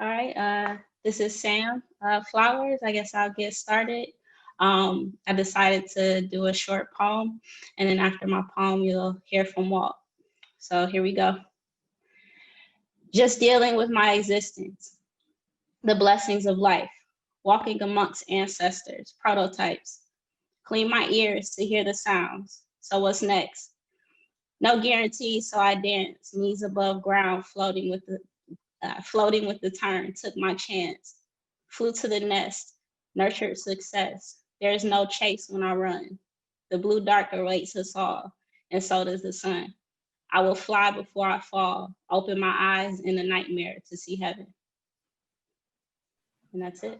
All right, this is Sam. Flowers, I guess I'll get started. I decided to do a short poem, and then after my poem, you'll hear from Walt. So here we go. Just dealing with my existence, the blessings of life, walking amongst ancestors, prototypes, clean my ears to hear the sounds. So what's next? No guarantees, so I dance, knees above ground, floating with the turn, took my chance, flew to the nest, nurtured success. There is no chase when I run. The blue dark awaits us all, and so does the sun. I will fly before I fall, open my eyes in a nightmare to see heaven. And that's it.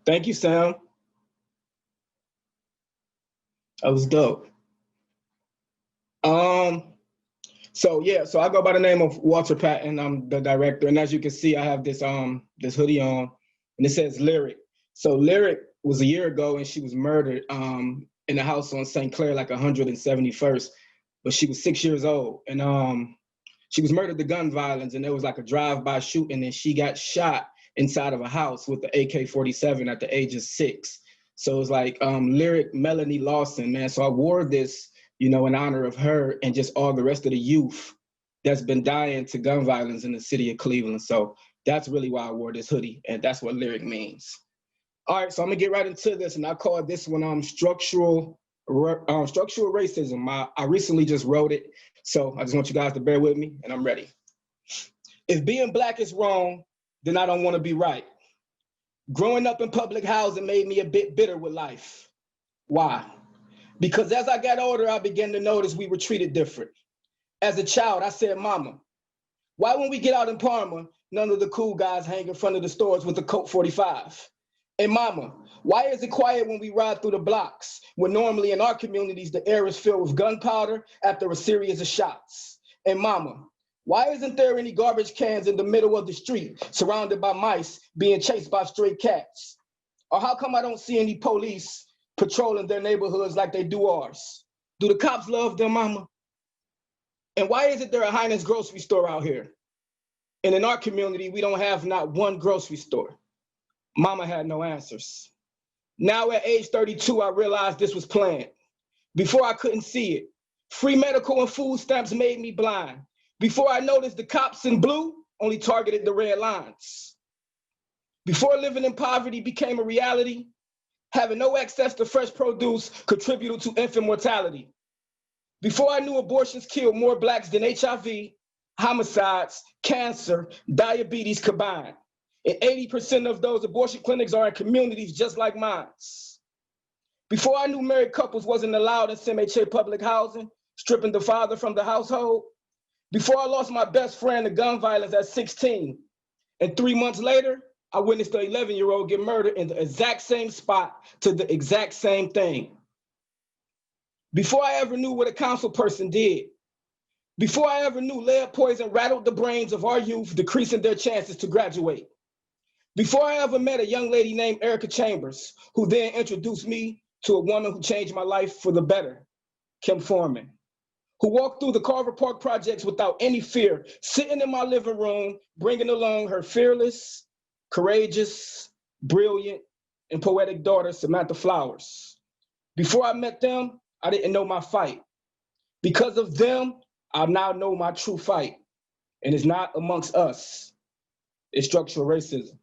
Thank you, Sam. That was dope. So I go by the name of Walter Patton. I'm the director, and as you can see, I have this this hoodie on, and it says Lyric. So Lyric was a year ago, and she was murdered in a house on St. Clair, like 171st, but she was 6 years old, and she was murdered to gun violence, and there was like a drive-by shooting, and she got shot inside of a house with the AK-47 at the age of 6. So it was like Lyric Melanie Lawson, man. So I wore this, you know, in honor of her and just all the rest of the youth that's been dying to gun violence in the city of Cleveland. So that's really why I wore this hoodie, and that's what Lyric means. All right, so I'm gonna get right into this, and I call this one structural racism. I recently just wrote it, so I just want you guys to bear with me, and I'm ready. If being Black is wrong, then I don't want to be right. Growing up in public housing made me a bit bitter with life. Why? Because as I got older, I began to notice we were treated different. As a child, I said, Mama, why when we get out in Parma, none of the cool guys hang in front of the stores with the Colt 45? And Mama, why is it quiet when we ride through the blocks, when normally in our communities, the air is filled with gunpowder after a series of shots? And Mama, why isn't there any garbage cans in the middle of the street, surrounded by mice being chased by stray cats? Or how come I don't see any police patrolling their neighborhoods like they do ours? Do the cops love them, Mama? And why isn't there a Heinz grocery store out here? And in our community, we don't have not one grocery store. Mama had no answers. Now at age 32, I realized this was planned. Before I couldn't see it. Free medical and food stamps made me blind. Before I noticed the cops in blue only targeted the red lines. Before living in poverty became a reality, having no access to fresh produce contributed to infant mortality. Before I knew abortions killed more Blacks than HIV, homicides, cancer, diabetes combined. And 80% of those abortion clinics are in communities just like mine. Before I knew married couples wasn't allowed in CMHA public housing, stripping the father from the household. Before I lost my best friend to gun violence at 16. And 3 months later, I witnessed an 11-year-old get murdered in the exact same spot to the exact same thing. Before I ever knew what a council person did. Before I ever knew lead poison rattled the brains of our youth, decreasing their chances to graduate. Before I ever met a young lady named Erica Chambers, who then introduced me to a woman who changed my life for the better, Kim Forman, who walked through the Carver Park projects without any fear, sitting in my living room, bringing along her fearless, courageous, brilliant, and poetic daughter, Samantha Flowers. Before I met them, I didn't know my fight. Because of them, I now know my true fight. And it's not amongst us, it's structural racism.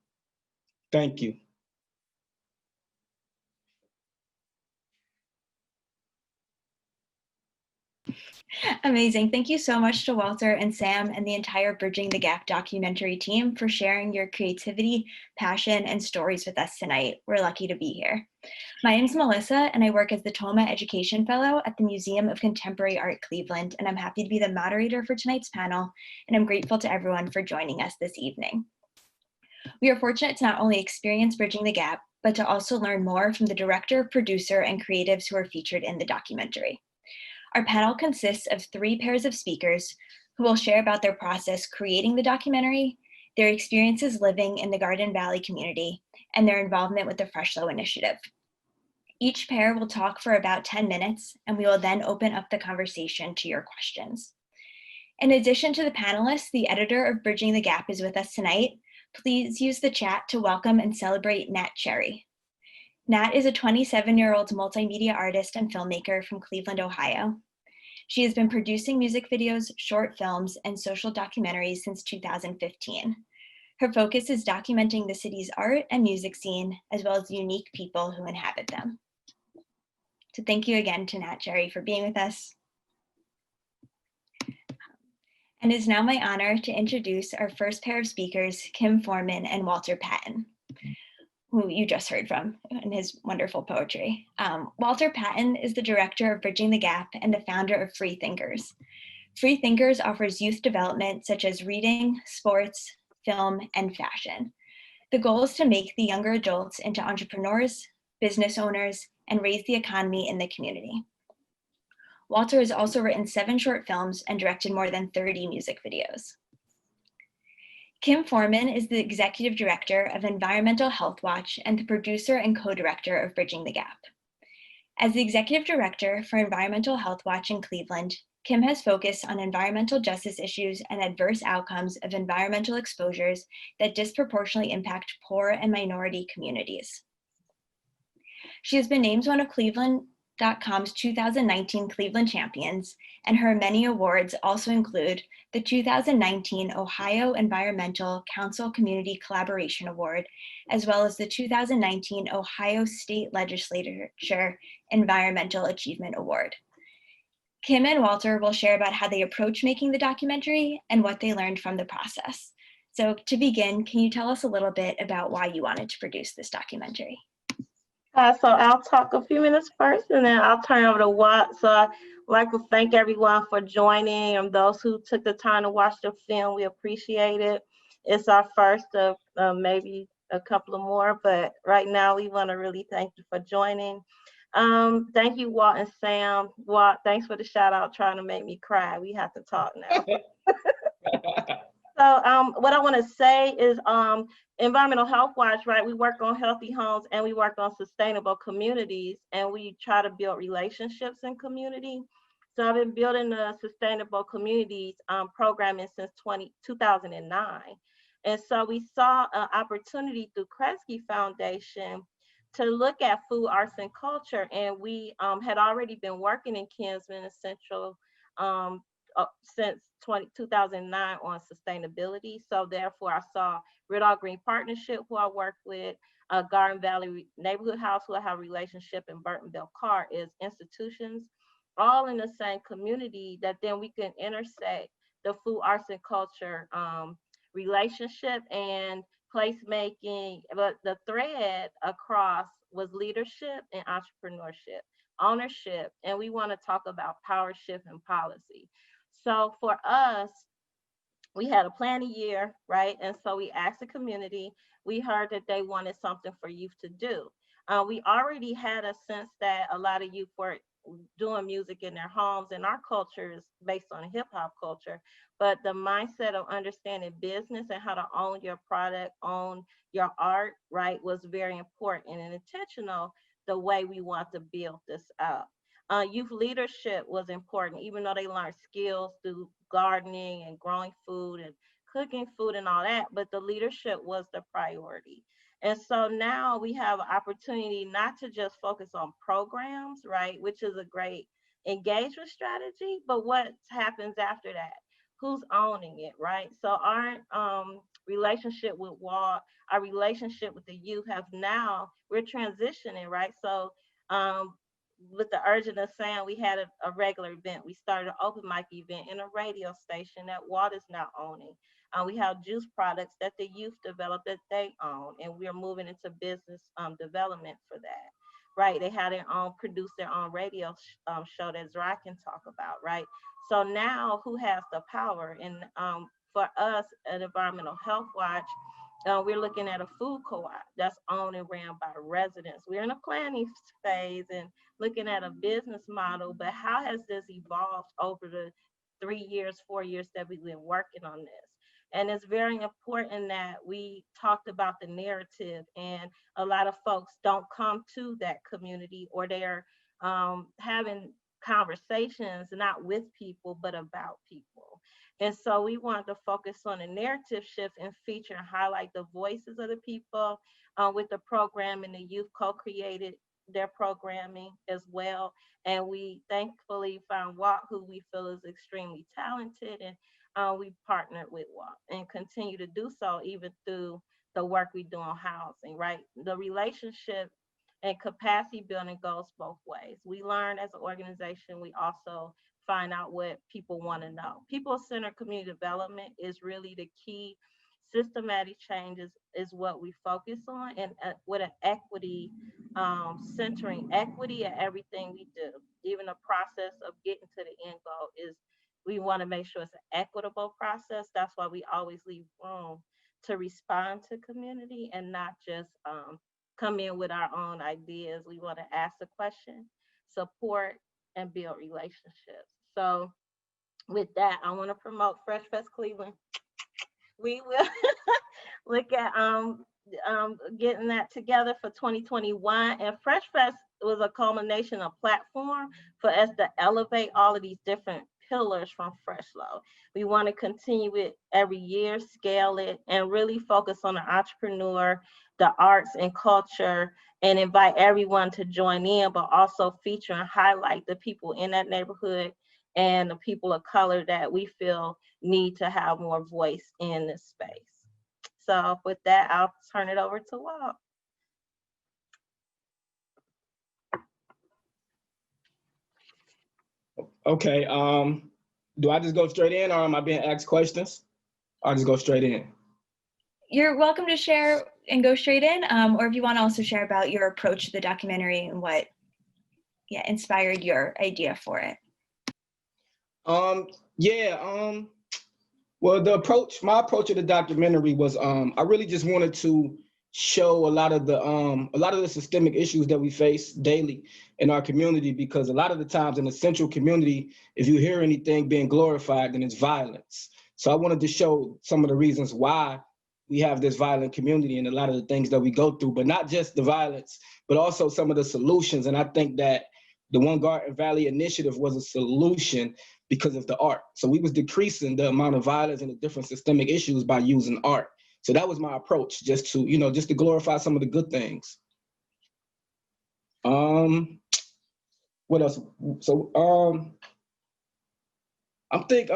Thank you. Amazing. Thank you so much to Walter and Sam and the entire Bridging the Gap documentary team for sharing your creativity, passion, and stories with us tonight. We're lucky to be here. My name's Melissa, and I work as the Toma Education Fellow at the Museum of Contemporary Art Cleveland, and I'm happy to be the moderator for tonight's panel, and I'm grateful to everyone for joining us this evening. We are fortunate to not only experience Bridging the Gap, but to also learn more from the director, producer, and creatives who are featured in the documentary. Our panel consists of 3 pairs of speakers who will share about their process creating the documentary, their experiences living in the Garden Valley community, and their involvement with the FreshLo initiative. Each pair will talk for about 10 minutes, and we will then open up the conversation to your questions. In addition to the panelists, the editor of Bridging the Gap is with us tonight. Please use the chat to welcome and celebrate Nat Cherry. Nat is a 27-year-old multimedia artist and filmmaker from Cleveland, Ohio. She has been producing music videos, short films, and social documentaries since 2015. Her focus is documenting the city's art and music scene, as well as the unique people who inhabit them. So thank you again to Nat Cherry for being with us. And it is now my honor to introduce our first pair of speakers, Kim Forman and Walter Patton, who you just heard from in his wonderful poetry. Walter Patton is the director of Bridging the Gap and the founder of Free Thinkers. Free Thinkers offers youth development such as reading, sports, film, and fashion. The goal is to make the younger adults into entrepreneurs, business owners, and raise the economy in the community. Walter has also written 7 short films and directed more than 30 music videos. Kim Forman is the executive director of Environmental Health Watch and the producer and co-director of Bridging the Gap. As the executive director for Environmental Health Watch in Cleveland, Kim has focused on environmental justice issues and adverse outcomes of environmental exposures that disproportionately impact poor and minority communities. She has been named one of Cleveland.com's 2019 Cleveland Champions, and her many awards also include the 2019 Ohio Environmental Council Community Collaboration Award, as well as the 2019 Ohio State Legislature Environmental Achievement Award. Kim and Walter will share about how they approach making the documentary and what they learned from the process. So to begin, can you tell us a little bit about why you wanted to produce this documentary? So I'll talk a few minutes first, and then I'll turn over to Watt. So I'd like to thank everyone for joining, and those who took the time to watch the film. We appreciate it. It's our first of maybe a couple of more, but right now we want to really thank you for joining. Thank you, Watt and Sam. Watt, thanks for the shout out, trying to make me cry. We have to talk now. So what I want to say is Environmental Health Watch, right? We work on healthy homes and we work on sustainable communities, and we try to build relationships in community. So I've been building the sustainable communities programming since 2009. And so we saw an opportunity through Kresge Foundation to look at food, arts, and culture. And we had already been working in Kinsman and Central since 2009 on sustainability. So therefore I saw Red All Green Partnership, who I work with, Garden Valley Neighborhood House, who I have a relationship, and Burtonville Car is institutions, all in the same community, that then we can intersect the food, arts, and culture relationship and placemaking. But the thread across was leadership and entrepreneurship, ownership, and we want to talk about power shift and policy. So for us, we had a plan a year, right? And so we asked the community, we heard that they wanted something for youth to do. We already had a sense that a lot of youth were doing music in their homes, and our culture is based on hip hop culture, but the mindset of understanding business and how to own your product, own your art, right, was very important and intentional the way we want to build this up. Youth leadership was important, even though they learned skills through gardening and growing food and cooking food and all that, but the leadership was the priority. And so now we have an opportunity not to just focus on programs, right, which is a great engagement strategy, but what happens after that? Who's owning it, right? So our relationship with WALT, our relationship with the youth have now, we're transitioning, right? So with the urging of saying, we had a regular event. We started an open mic event in a radio station that WALT is now owning. We have juice products that the youth developed that they own, and we're moving into business development for that, right? They had their own, produced their own radio show that Zara can talk about, right? So now who has the power? And for us at Environmental Health Watch, we're looking at a food co-op that's owned and ran by residents. We're in a planning phase and looking at a business model, but how has this evolved over the 3 years, 4 years that we've been working on this? And it's very important that we talked about the narrative, and a lot of folks don't come to that community, or they're having conversations, not with people, but about people. And so we wanted to focus on a narrative shift and feature and highlight the voices of the people with the program, and the youth co-created their programming as well. And we thankfully found Walt, who we feel is extremely talented, and we partnered with Walt and continue to do so even through the work we do on housing, right? The relationship and capacity building goes both ways. We learn as an organization, we also find out what people want to know. People-centered community development is really the key. Systematic changes is what we focus on, and with an equity, centering equity in everything we do. Even the process of getting to the end goal is, we want to make sure it's an equitable process. That's why we always leave room to respond to community and not just come in with our own ideas. We want to ask a question, support, and build relationships. So with that, I want to promote Fresh Fest Cleveland. We will look at getting that together for 2021. And Fresh Fest was a culmination of platform for us to elevate all of these different pillars from FreshLo. We want to continue it every year, scale it, and really focus on the entrepreneur, the arts and culture, and invite everyone to join in, but also feature and highlight the people in that neighborhood and the people of color that we feel need to have more voice in this space. So with that, I'll turn it over to Walt. Okay, do I just go straight in, or am I being asked questions? I'll just go straight in. You're welcome to share and go straight in, or if you want to also share about your approach to the documentary and what inspired your idea for it. Well, my approach to the documentary was, I really just wanted to show a lot of the systemic issues that we face daily in our community, because a lot of the times in the central community, if you hear anything being glorified, then it's violence. So I wanted to show some of the reasons why we have this violent community and a lot of the things that we go through, but not just the violence, but also some of the solutions. And I think that the One Garden Valley initiative was a solution because of the art. So we was decreasing the amount of violence and the different systemic issues by using art. So that was my approach, just to glorify some of the good things. What else? So I'm think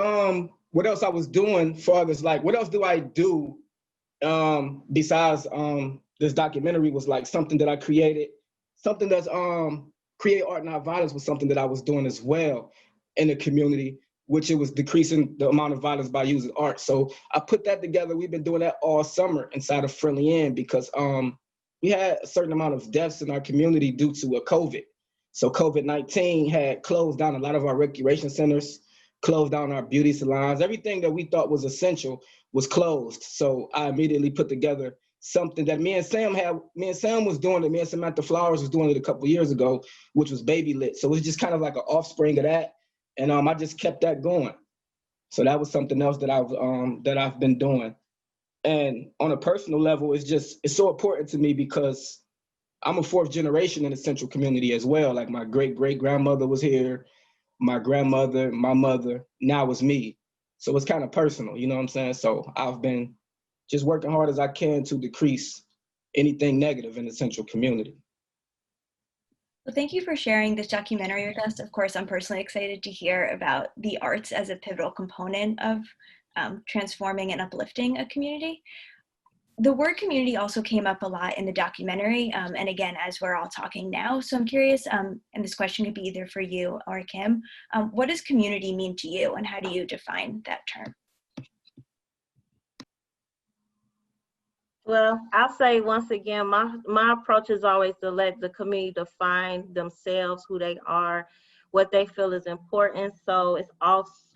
what else I was doing for others, like what else do I do besides this documentary was like something that I created, something that's create art not violence was something that I was doing as well in the community, which it was decreasing the amount of violence by using art. So I put that together. We've been doing that all summer inside of Friendly Inn because we had a certain amount of deaths in our community due to a COVID. So COVID-19 had closed down a lot of our recreation centers, closed down our beauty salons. Everything that we thought was essential was closed. So I immediately put together something that me and Sam was doing it. Me and Samantha Flowers was doing it a couple of years ago, which was Baby Lit. So it's just kind of like an offspring of that. And I just kept that going. So that was something else that I've been doing. And on a personal level, it's so important to me because I'm a fourth generation in the central community as well. Like my great-great-grandmother was here, my grandmother, my mother, now it's me. So it's kind of personal, you know what I'm saying? So I've been just working hard as I can to decrease anything negative in the central community. Well, thank you for sharing this documentary with us. Of course, I'm personally excited to hear about the arts as a pivotal component of transforming and uplifting a community. The word community also came up a lot in the documentary, and again, as we're all talking now. So I'm curious, and this question could be either for you or Kim, what does community mean to you, and how do you define that term? Well, I'll say once again, my approach is always to let the community define themselves, who they are, what they feel is important. So it's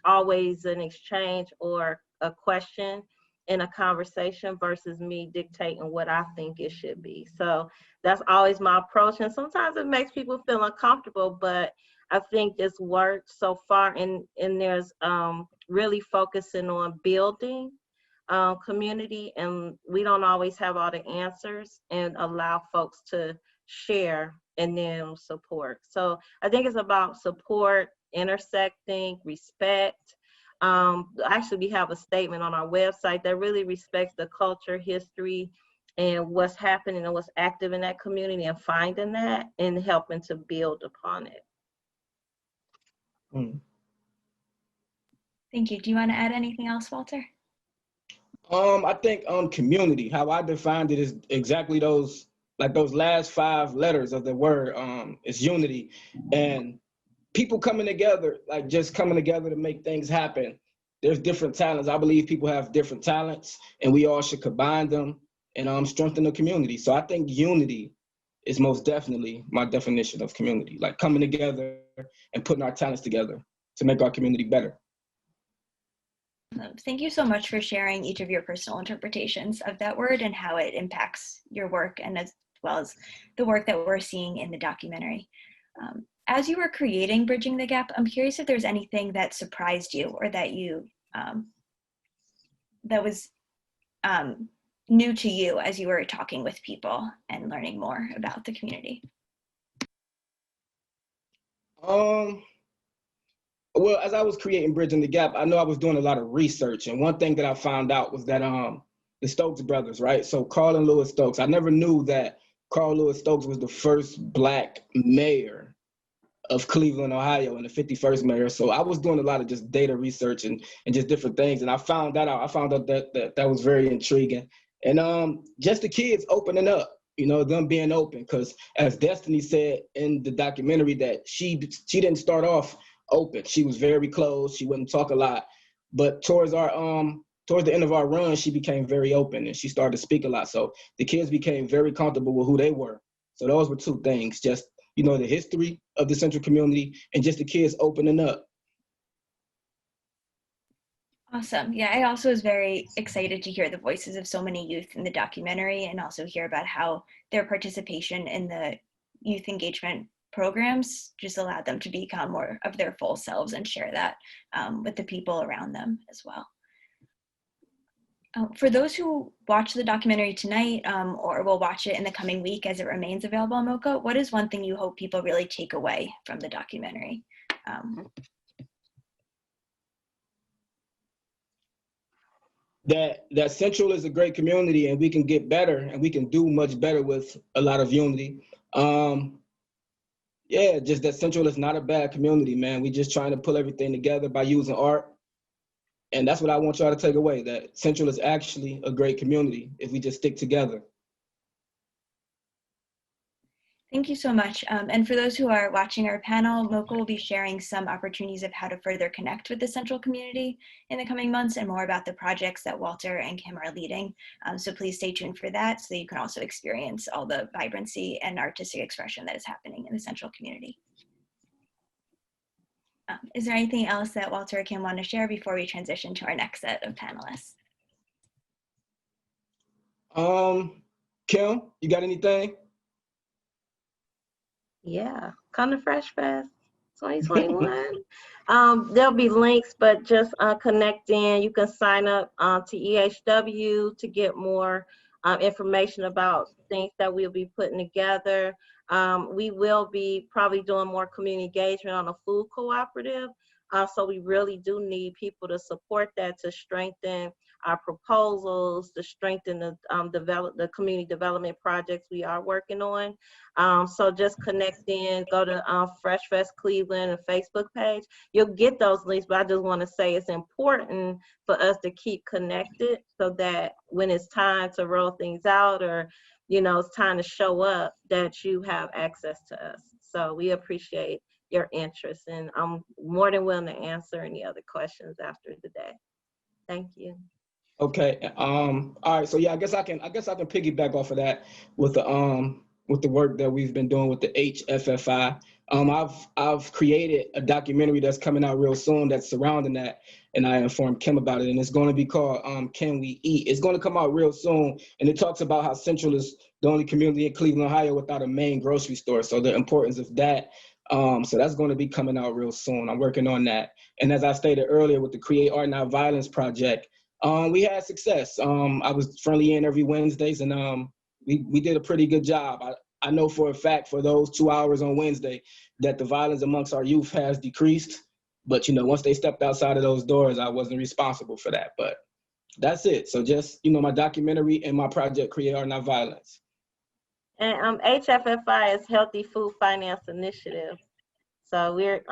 always an exchange or a question in a conversation versus me dictating what I think it should be. So that's always my approach. And sometimes it makes people feel uncomfortable, but I think this worked so far. And there's really focusing on building community, and we don't always have all the answers, and allow folks to share and then support. So I think it's about support, intersecting, respect. Actually, we have a statement on our website that really respects the culture, history, and what's happening and what's active in that community, and finding that and helping to build upon it. Thank you. Do you want to add anything else, Walter? I think community, how I defined it is exactly those last 5 letters of the word. It's unity, and people coming together, like just coming together to make things happen. There's different talents. I believe people have different talents, and we all should combine them and strengthen the community. So I think unity is most definitely my definition of community, like coming together and putting our talents together to make our community better. Thank you so much for sharing each of your personal interpretations of that word and how it impacts your work, and as well as the work that we're seeing in the documentary. As you were creating Bridging the Gap, I'm curious if there's anything that surprised you or that you that was new to you as you were talking with people and learning more about the community. Well, as I was creating Bridging the Gap, I know I was doing a lot of research, and one thing that I found out was that the Stokes brothers, right? So Carl and Lewis Stokes, I never knew that Carl Lewis Stokes was the first Black mayor of Cleveland, Ohio, and the 51st mayor. So I was doing a lot of just data research and just different things, and I found that out. I found out that was very intriguing, and just the kids opening up, you know, them being open, because as Destiny said in the documentary, that she didn't start off open. She was very closed. She wouldn't talk a lot, but towards the end of our run, she became very open and she started to speak a lot. So the kids became very comfortable with who they were. So those were 2 things, just, you know, the history of the Central community and just the kids opening up. Awesome. Yeah, I also was very excited to hear the voices of so many youth in the documentary, and also hear about how their participation in the youth engagement programs just allowed them to become more of their full selves and share that with the people around them as well. For those who watch the documentary tonight or will watch it in the coming week as it remains available on MoCA, what is one thing you hope people really take away from the documentary? That Central is a great community, and we can get better, and we can do much better with a lot of unity. Yeah, just that Central is not a bad community, man. We just trying to pull everything together by using art. And that's what I want y'all to take away, that Central is actually a great community if we just stick together. Thank you so much. And for those who are watching our panel, MoCA will be sharing some opportunities of how to further connect with the Central community in the coming months, and more about the projects that Walter and Kim are leading. So please stay tuned for that, so that you can also experience all the vibrancy and artistic expression that is happening in the Central community. Is there anything else that Walter or Kim want to share before we transition to our next set of panelists? Kim, you got anything? Yeah, come to Fresh Fest 2021. There'll be links, but just connect in. You can sign up to EHW to get more information about things that we'll be putting together. We will be probably doing more community engagement on a food cooperative. So we really do need people to support that, to strengthen our proposals, to strengthen the community development projects we are working on. So just connect in, go to Fresh Fest Cleveland and Facebook page. You'll get those links, but I just want to say it's important for us to keep connected, so that when it's time to roll things out, or it's time to show up, that you have access to us. So we appreciate your interest, and I'm more than willing to answer any other questions after the day. Thank you. Okay. All right. So yeah, I guess I can piggyback off of that with the work that we've been doing with the HFFI. I've created a documentary that's coming out real soon that's surrounding that, and I informed Kim about it, and it's going to be called Can We Eat? It's going to come out real soon, and it talks about how Central is the only community in Cleveland, Ohio without a main grocery store, so the importance of that. So that's going to be coming out real soon. I'm working on that. And as I stated earlier with the Create Art Not Violence project, we had success. I was friendly in every Wednesdays, and we did a pretty good job. I know for a fact for those 2 hours on Wednesday that the violence amongst our youth has decreased. But, once they stepped outside of those doors, I wasn't responsible for that. But that's it. So just, my documentary and my project, Create Art Not Violence. And HFFI is Healthy Food Finance Initiative. So we're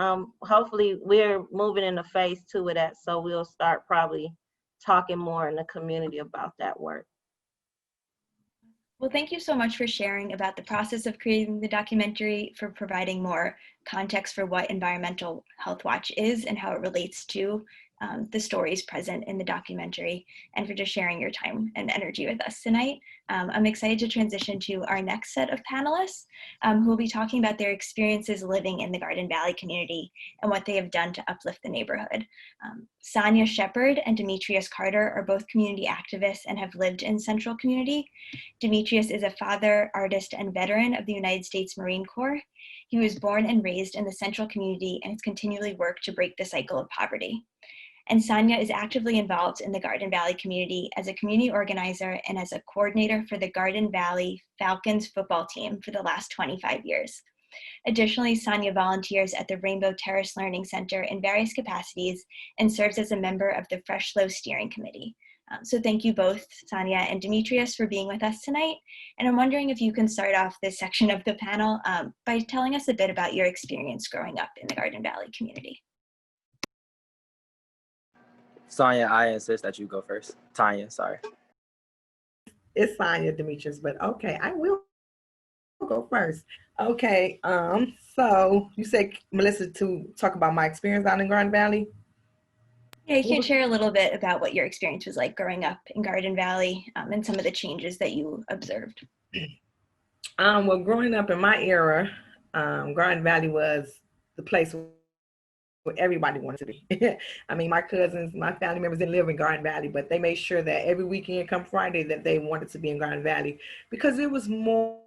hopefully we're moving into phase 2 of that. So we'll start probably talking more in the community about that work. Well, thank you so much for sharing about the process of creating the documentary, for providing more context for what Environmental Health Watch is and how it relates to the stories present in the documentary, and for just sharing your time and energy with us tonight. I'm excited to transition to our next set of panelists who will be talking about their experiences living in the Garden Valley community and what they have done to uplift the neighborhood. Sonya Shepard and Demetrius Carter are both community activists and have lived in Central Community. Demetrius is a father, artist, and veteran of the United States Marine Corps. He was born and raised in the Central Community and has continually worked to break the cycle of poverty. And Sonya is actively involved in the Garden Valley community as a community organizer and as a coordinator for the Garden Valley Falcons football team for the last 25 years. Additionally, Sonya volunteers at the Rainbow Terrace Learning Center in various capacities and serves as a member of the FreshLo steering committee. So thank you both, Sonya and Demetrius, for being with us tonight. And I'm wondering if you can start off this section of the panel by telling us a bit about your experience growing up in the Garden Valley community. Sonya, I insist that you go first. Tanya, sorry. It's Sonya, Demetrius, but okay, I will go first. Okay, so you said, Melissa, to talk about my experience out in Garden Valley? Yeah, you can share a little bit about what your experience was like growing up in Garden Valley and some of the changes that you observed. Well, growing up in my era, Garden Valley was the place where everybody wanted to be. I mean, my cousins, my family members didn't live in Garden Valley, but they made sure that every weekend come Friday that they wanted to be in Garden Valley because it was more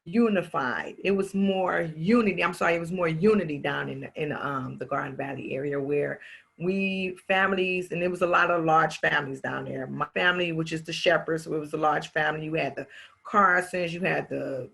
unified. It was more unity. It was more unity down in the Garden Valley area where we families, and there was a lot of large families down there. My family, which is the Shepherds, so it was a large family. You had the Carsons, you had the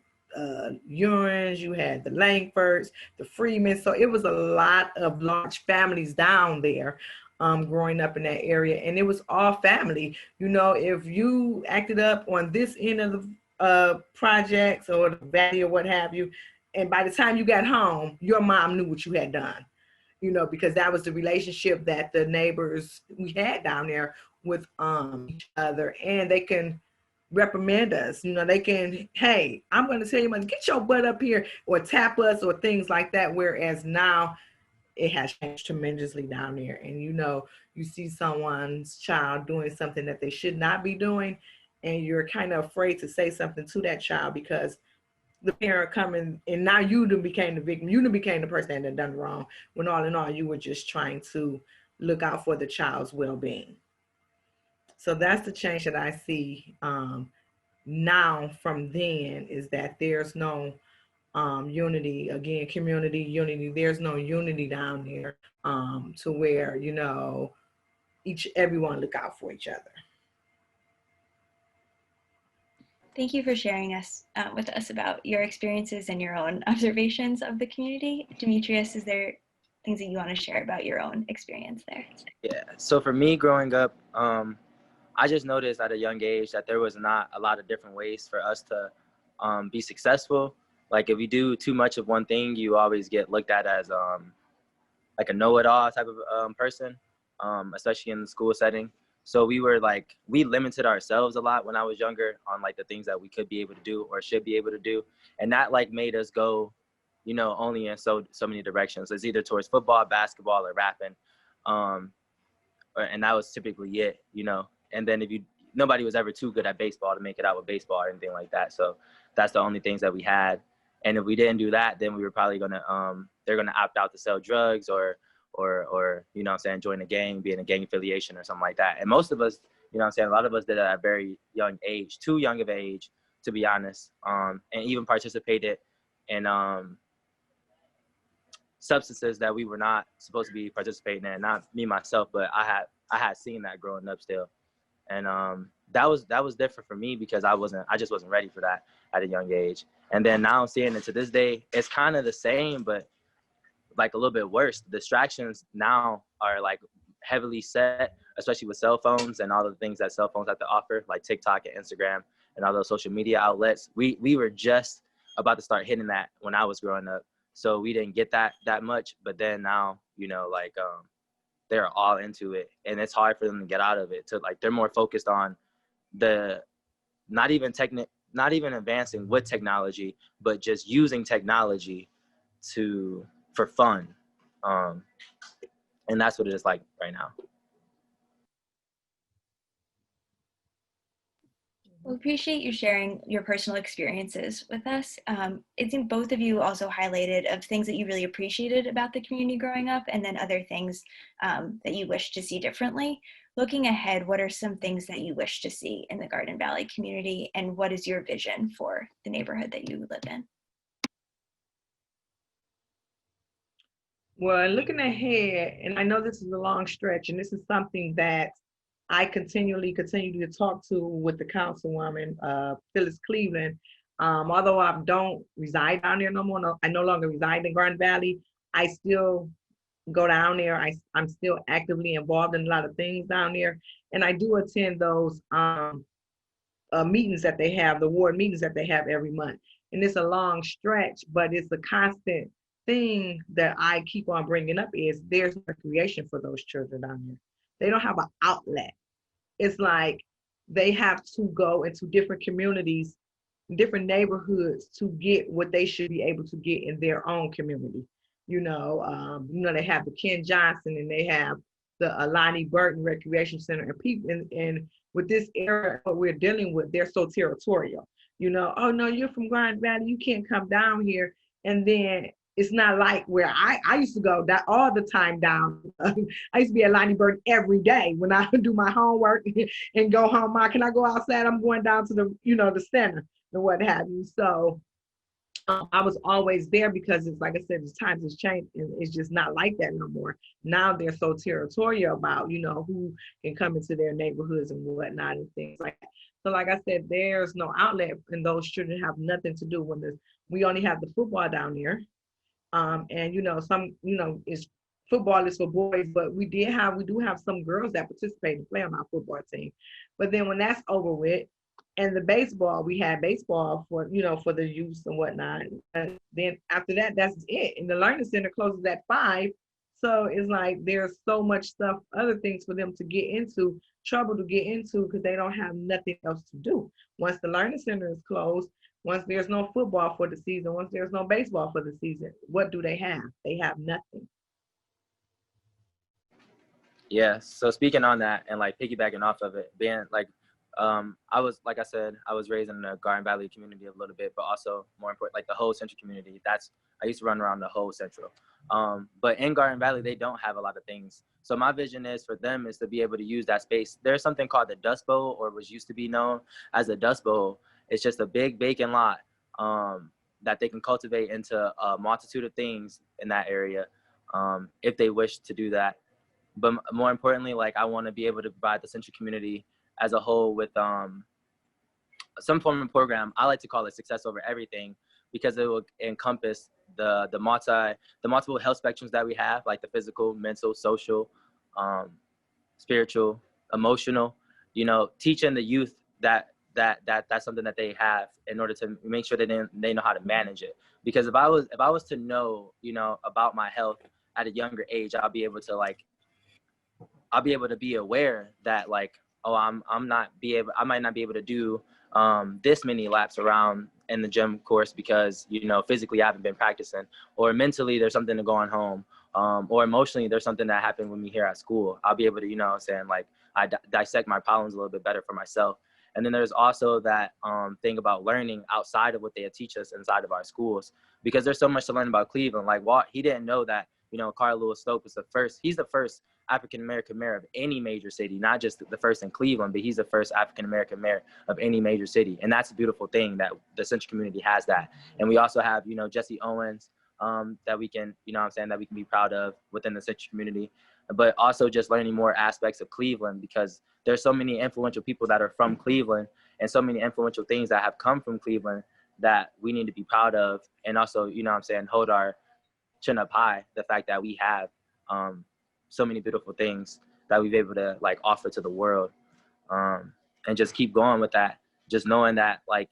Urins, you had the Langfords, the Freemans. So it was a lot of large families down there growing up in that area. And it was all family. If you acted up on this end of the projects or the valley or what have you, and by the time you got home, your mom knew what you had done, because that was the relationship that the neighbors we had down there with each other. And they can reprimand us, they can, hey, I'm going to tell you, get your butt up here, or tap us or things like that. Whereas now it has changed tremendously down there. And you see someone's child doing something that they should not be doing, and you're kind of afraid to say something to that child because the parent coming, and now you done became the victim. You done became the person that done wrong, when all in all, you were just trying to look out for the child's well-being. So that's the change that I see now from then, is that there's no unity, again, community unity. There's no unity down there to where, everyone look out for each other. Thank you for sharing with us about your experiences and your own observations of the community. Demetrius, is there things that you want to share about your own experience there? Yeah, so for me growing up, I just noticed at a young age that there was not a lot of different ways for us to be successful. Like if you do too much of one thing, you always get looked at as like a know-it-all type of person, especially in the school setting. So we limited ourselves a lot when I was younger on like the things that we could be able to do or should be able to do. And that like made us go, only in so many directions. It's either towards football, basketball, or rapping. And that was typically it, And then nobody was ever too good at baseball to make it out with baseball or anything like that. So that's the only things that we had. And if we didn't do that, then we were probably they're gonna opt out to sell drugs or join a gang, be in a gang affiliation or something like that. And most of us, a lot of us did it at a very young age, too young of age, to be honest, and even participated in substances that we were not supposed to be participating in. Not me myself, but I had seen that growing up still. And that was different for me because I just wasn't ready for that at a young age. And then now seeing it to this day, it's kind of the same, but like a little bit worse. The distractions now are like heavily set, especially with cell phones and all the things that cell phones have to offer, like TikTok and Instagram and all those social media outlets. We were just about to start hitting that when I was growing up. So we didn't get that much, but then now, you know, like they're all into it, and it's hard for them to get out of it. To like, they're more focused on the not even advancing with technology, but just using technology for fun. And that's what it is like right now. We appreciate you sharing your personal experiences with us. I think both of you also highlighted of things that you really appreciated about the community growing up, and then other things that you wish to see differently. Looking ahead, what are some things that you wish to see in the Garden Valley community, and what is your vision for the neighborhood that you live in? Well, looking ahead, and I know this is a long stretch, and this is something that I continue to talk to with the councilwoman, Phyllis Cleveland. Although I don't reside down there no more, I no longer reside in Garden Valley, I still go down there. I'm still actively involved in a lot of things down there. And I do attend those meetings that they have, the ward meetings that they have every month. And it's a long stretch, but it's a constant thing that I keep on bringing up is there's recreation for those children down there. They don't have an outlet. It's like they have to go into different communities, different neighborhoods to get what they should be able to get in their own community. They have the Ken Johnson, and they have the Lonnie Burton Recreation Center, and people, and with this era, what we're dealing with, they're so territorial. Oh no, you're from Grand Valley, you can't come down here. And then it's not like where I used to go that all the time down. I used to be at Lonnie Burton every day when I do my homework and go home. Can I go outside? I'm going down to the center and what have you. So I was always there because it's like I said, the times has changed, and it's just not like that no more. Now they're so territorial about, who can come into their neighborhoods and whatnot and things like that. So like I said, there's no outlet, and those children have nothing to do when we only have the football down there. It's football is for boys, but we do have some girls that participate and play on our football team. But then when that's over with, and the baseball, we had baseball for the youth and whatnot. And then after that, that's it. And the learning center closes at 5. So it's like there's so much stuff, other things for them to get into, trouble to get into, because they don't have nothing else to do. Once the learning center is closed, once there's no football for the season, once there's no baseball for the season, what do they have? They have nothing. Yeah. So speaking on that and like piggybacking off of it, being like, I was, like I said, I was raised in the Garden Valley community a little bit, but also more important, like the whole Central community. I used to run around the whole Central. But in Garden Valley, they don't have a lot of things. So my vision is for them is to be able to use that space. There's something called the Dust Bowl, or was used to be known as the Dust Bowl. It's just a big vacant lot that they can cultivate into a multitude of things in that area if they wish to do that. But more importantly, like I want to be able to provide the Central community as a whole with some form of program. I like to call it Success Over Everything, because it will encompass the multiple health spectrums that we have, like the physical, mental, social, spiritual, emotional. Teaching the youth that's something that they have in order to make sure that they know how to manage it. Because if I was to know about my health at a younger age, I'll be able to be aware that like, oh, I might not be able to do this many laps around in the gym course because physically I haven't been practicing, or mentally there's something going home, or emotionally there's something that happened with me here at school. I'll be able to I dissect my problems a little bit better for myself. And then there's also that thing about learning outside of what they teach us inside of our schools, because there's so much to learn about Cleveland. Like Walt, he didn't know that Carl Lewis Stokes is he's the first African-American mayor of any major city, not just the first in Cleveland, but he's the first African-American mayor of any major city. And that's a beautiful thing that the Central community has that. And we also have, Jesse Owens, that we can, that we can be proud of within the Central community. but also just learning more aspects of Cleveland, because there's so many influential people that are from Cleveland and so many influential things that have come from Cleveland that we need to be proud of. And also, you know what I'm saying, hold our chin up high, the fact that we have so many beautiful things that we've able to like offer to the world, and just keep going with that, just knowing that like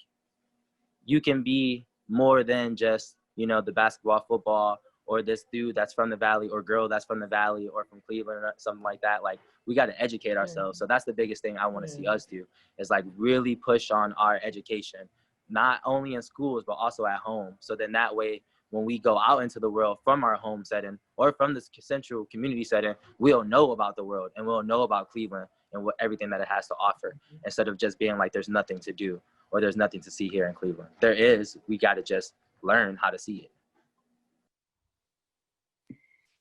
you can be more than just, you know, the basketball, football, or this dude that's from the Valley or girl that's from the Valley or from Cleveland or something like that. Like, we got to educate ourselves. So that's the biggest thing I want to see us do, is like really push on our education, not only in schools, but also at home. So then that way, when we go out into the world from our home setting or from this central community setting, we'll know about the world and we'll know about Cleveland and what everything that it has to offer, instead of just being like, there's nothing to do or there's nothing to see here in Cleveland. There is, we got to just learn how to see it.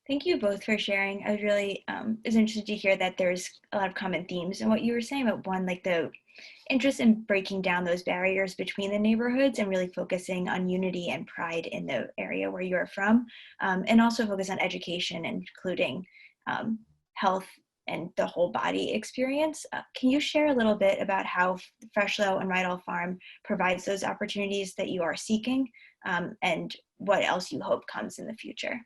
Thank you both for sharing. I was really was interested to hear that there's a lot of common themes in what you were saying, but one, like the interest in breaking down those barriers between the neighborhoods and really focusing on unity and pride in the area where you're from, and also focus on education, including health and the whole body experience. Can you share a little bit about how FreshLo and Rydell Farm provides those opportunities that you are seeking, and what else you hope comes in the future?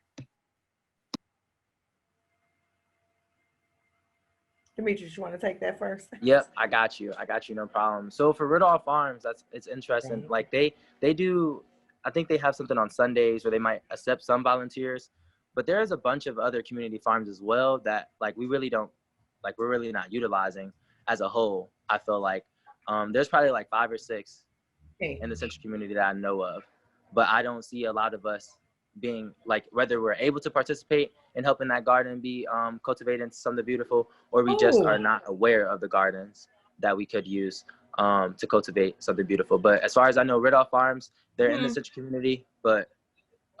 Demetrius, you want to take that first? Yep, I got you, no problem. So for Rydell Farms, it's interesting. Like they do, I think they have something on Sundays where they might accept some volunteers, but there's a bunch of other community farms as well that like we're really not utilizing as a whole. I feel like there's probably like 5 or 6 in the central community that I know of, but I don't see a lot of us being like, whether we're able to participate in helping that garden be cultivated into something beautiful, or we just are not aware of the gardens that we could use to cultivate something beautiful. But as far as I know, Rydell Farms, they're in the central community, but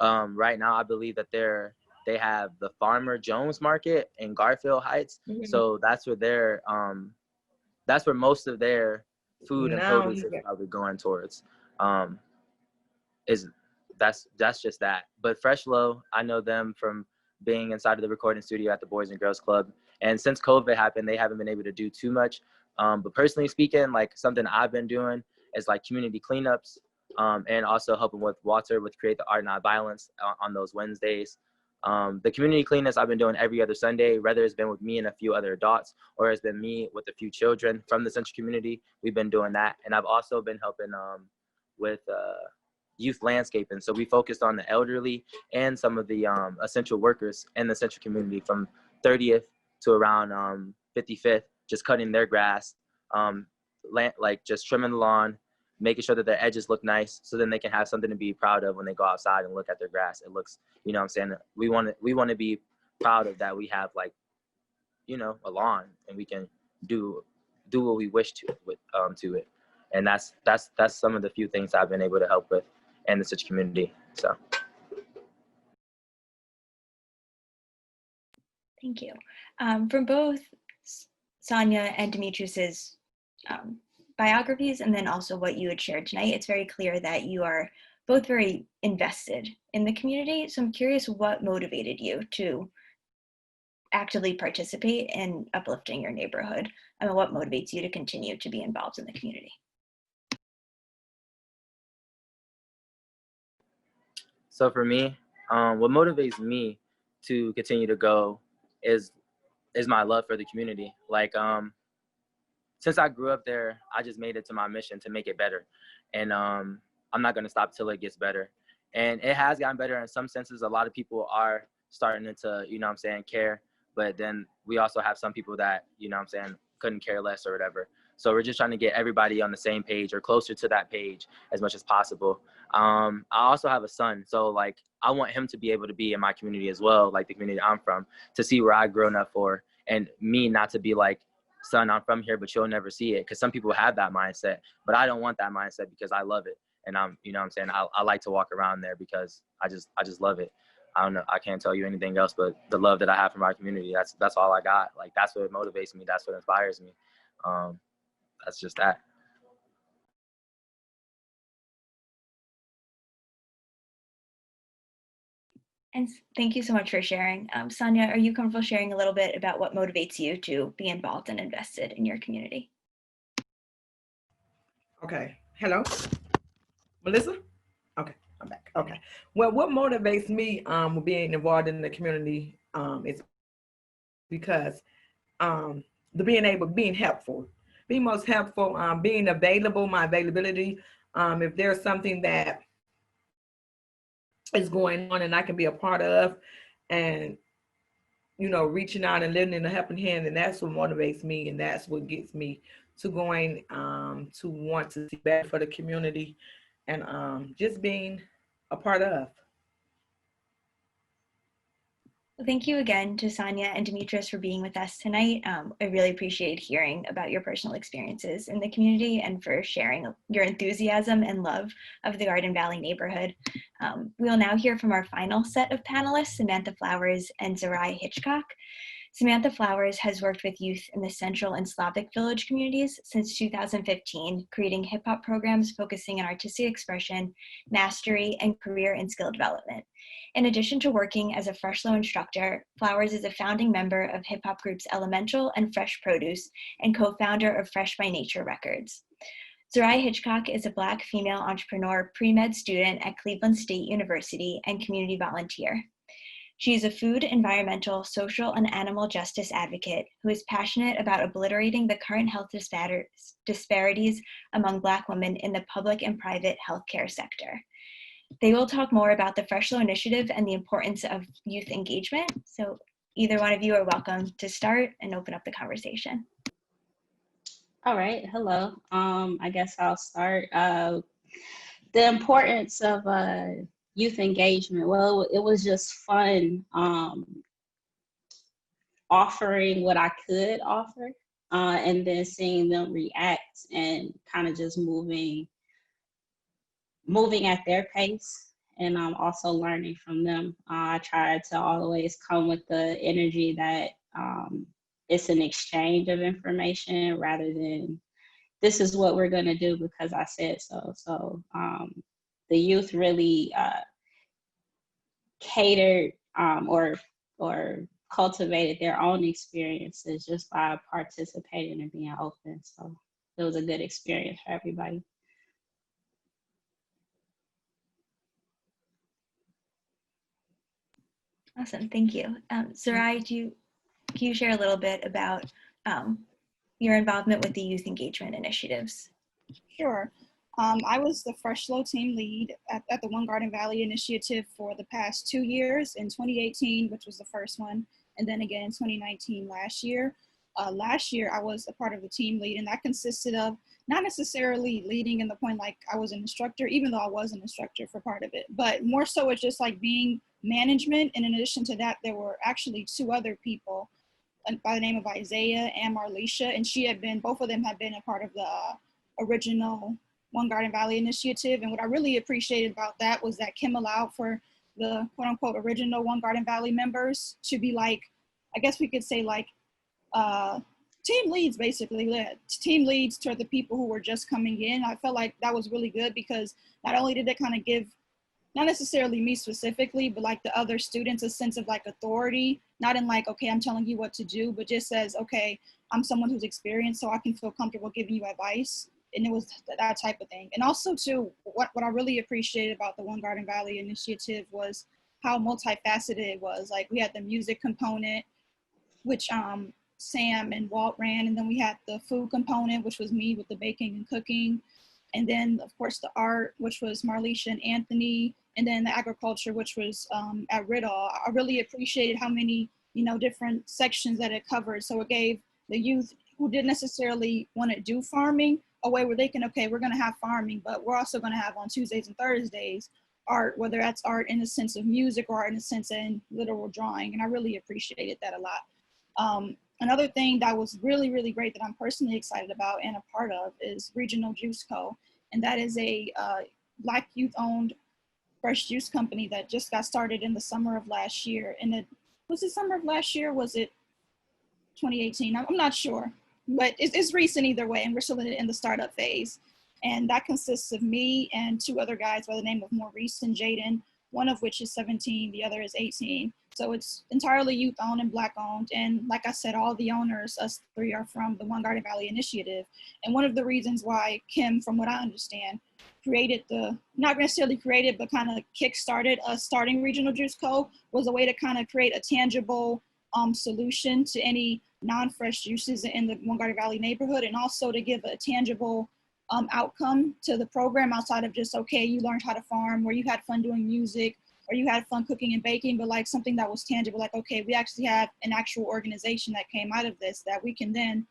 right now I believe that they have the Farmer Jones Market in Garfield Heights. So that's where that's where most of their food and produce is probably going towards. That's just that. But FreshLo, I know them from being inside of the recording studio at the Boys and Girls Club. And since COVID happened, they haven't been able to do too much. But personally speaking, like something I've been doing is like community cleanups, and also helping with Walter with Create the Art Not Violence on those Wednesdays. The community cleanups I've been doing every other Sunday, whether it's been with me and a few other adults, or it's been me with a few children from the central community. We've been doing that. And I've also been helping with youth landscaping. So we focused on the elderly and some of the essential workers in the central community from 30th to around 55th, just cutting their grass, like just trimming the lawn, making sure that their edges look nice, so then they can have something to be proud of when they go outside and look at their grass. It looks, you know what I'm saying? We want to be proud of that. We have like, you know, a lawn, and we can do what we wish to it. And that's some of the few things I've been able to help with in the such community. So Thank you. From both Sonya and Demetrius's biographies, and then also what you had shared tonight, it's very clear that you are both very invested in the community. So I'm curious what motivated you to actively participate in uplifting your neighborhood, and what motivates you to continue to be involved in the community. So for me, what motivates me to continue to go is my love for the community. Like, since I grew up there, I just made it to my mission to make it better. And I'm not gonna stop till it gets better. And it has gotten better in some senses. A lot of people are starting to, you know what I'm saying, care. But then we also have some people that, you know what I'm saying, couldn't care less or whatever. So we're just trying to get everybody on the same page or closer to that page as much as possible. I also have a son. So like, I want him to be able to be in my community as well, like the community I'm from, to see where I've grown up for, and me not to be like, son, I'm from here, but you'll never see it. Because some people have that mindset, but I don't want that mindset, because I love it. And I'm, you know what I'm saying, I like to walk around there because I just love it. I don't know, I can't tell you anything else, but the love that I have for my community, that's all I got. Like, that's what motivates me. That's what inspires me. That's just that. And thank you so much for sharing. Sonya, are you comfortable sharing a little bit about what motivates you to be involved and invested in your community? Okay. Hello, Melissa? Okay, I'm back. Okay. Well, what motivates me with being involved in the community is because being helpful, being most helpful, being available, my availability. If there's something that is going on and I can be a part of, and reaching out and lending a helping hand, and that's what motivates me, and that's what gets me to going to want to see better for the community, and just being a part of. Well, thank you again to Sonya and Demetrius for being with us tonight. I really appreciate hearing about your personal experiences in the community and for sharing your enthusiasm and love of the Garden Valley neighborhood. We will now hear from our final set of panelists, Samantha Flowers and Zerai Hitchcock. Samantha Flowers has worked with youth in the Central and Slavic Village communities since 2015, creating hip-hop programs focusing on artistic expression, mastery, and career and skill development. In addition to working as a FreshLo instructor, Flowers is a founding member of hip-hop groups Elemental and Fresh Produce and co-founder of Fresh by Nature Records. Zerai Hitchcock is a Black female entrepreneur, pre-med student at Cleveland State University, and community volunteer. She is a food, environmental, social, and animal justice advocate who is passionate about obliterating the current health disparities among Black women in the public and private healthcare sector. They will talk more about the FreshLo initiative and the importance of youth engagement. So either one of you are welcome to start and open up the conversation. All right, hello. I guess I'll start. The importance of youth engagement. Well, it was just fun offering what I could offer and then seeing them react and kind of just moving at their pace, and also learning from them. I tried to always come with the energy that it's an exchange of information rather than this is what we're going to do because I said so. So the youth really catered or cultivated their own experiences just by participating and being open. So it was a good experience for everybody. Awesome, thank you. Zerai, can you share a little bit about your involvement with the youth engagement initiatives? Sure. I was the FreshLo team lead at the One Garden Valley initiative for the past 2 years, in 2018, which was the first one, and then again in 2019 last year. Last year, I was a part of the team lead, and that consisted of not necessarily leading in the point like I was an instructor, even though I was an instructor for part of it, but more so it's just like being management. And in addition to that, there were actually 2 other people by the name of Isaiah and Marlisha, and both of them had been a part of the original One Garden Valley initiative. And what I really appreciated about that was that Kim allowed for the quote unquote original One Garden Valley members to be like, I guess we could say like team leads, basically. Team leads to the people who were just coming in. I felt like that was really good because not only did it kind of give, not necessarily me specifically, but like the other students a sense of like authority, not in like, okay, I'm telling you what to do, but just says, okay, I'm someone who's experienced, so I can feel comfortable giving you advice. And it was that type of thing. And also too, what I really appreciated about the One Garden Valley initiative was how multifaceted it was. Like we had the music component, which Sam and Walt ran, and then we had the food component, which was me with the baking and cooking. And then of course the art, which was Marlisha and Anthony, and then the agriculture, which was at Riddle. I really appreciated how many, different sections that it covered. So it gave the youth who didn't necessarily want to do farming a way where they can, okay, we're going to have farming, but we're also going to have on Tuesdays and Thursdays art, whether that's art in the sense of music or art in the sense of literal drawing. And I really appreciated that a lot. Another thing that was really, really great that I'm personally excited about and a part of is Regional Juice Co. And that is a Black youth-owned fresh juice company that just got started in the summer of last year. And was it summer of last year? Was it 2018? I'm not sure, but it's recent either way, and we're still in the startup phase. And that consists of me and 2 other guys by the name of Maurice and Jaden, one of which is 17, the other is 18. So it's entirely youth owned and Black owned. And like I said, all the owners, us three, are from the One Garden Valley Initiative. And one of the reasons why Kim, from what I understand, created not necessarily created, but kind of kickstarted us starting Regional Juice Co. was a way to kind of create a tangible solution to any non-fresh juices in the One Garden Valley neighborhood, and also to give a tangible outcome to the program outside of just, okay, you learned how to farm, or you had fun doing music, or you had fun cooking and baking, but like something that was tangible, like, okay, we actually have an actual organization that came out of this that we can then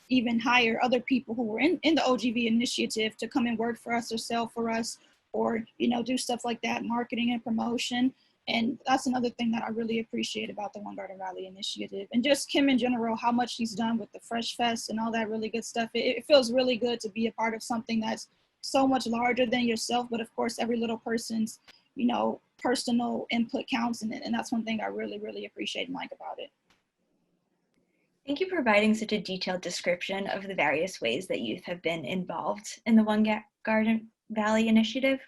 even hire other people who were in the OGV initiative to come and work for us or sell for us, or, you know, do stuff like that, marketing and promotion. And that's another thing that I really appreciate about the One Garden Valley Initiative, and just Kim in general, how much she's done with the Fresh Fest and all that really good stuff. It feels really good to be a part of something that's so much larger than yourself, but of course, every little person's, you know, personal input counts, and that's one thing I really, really appreciate and like about it. Thank you for providing such a detailed description of the various ways that youth have been involved in the One Garden Valley Initiative.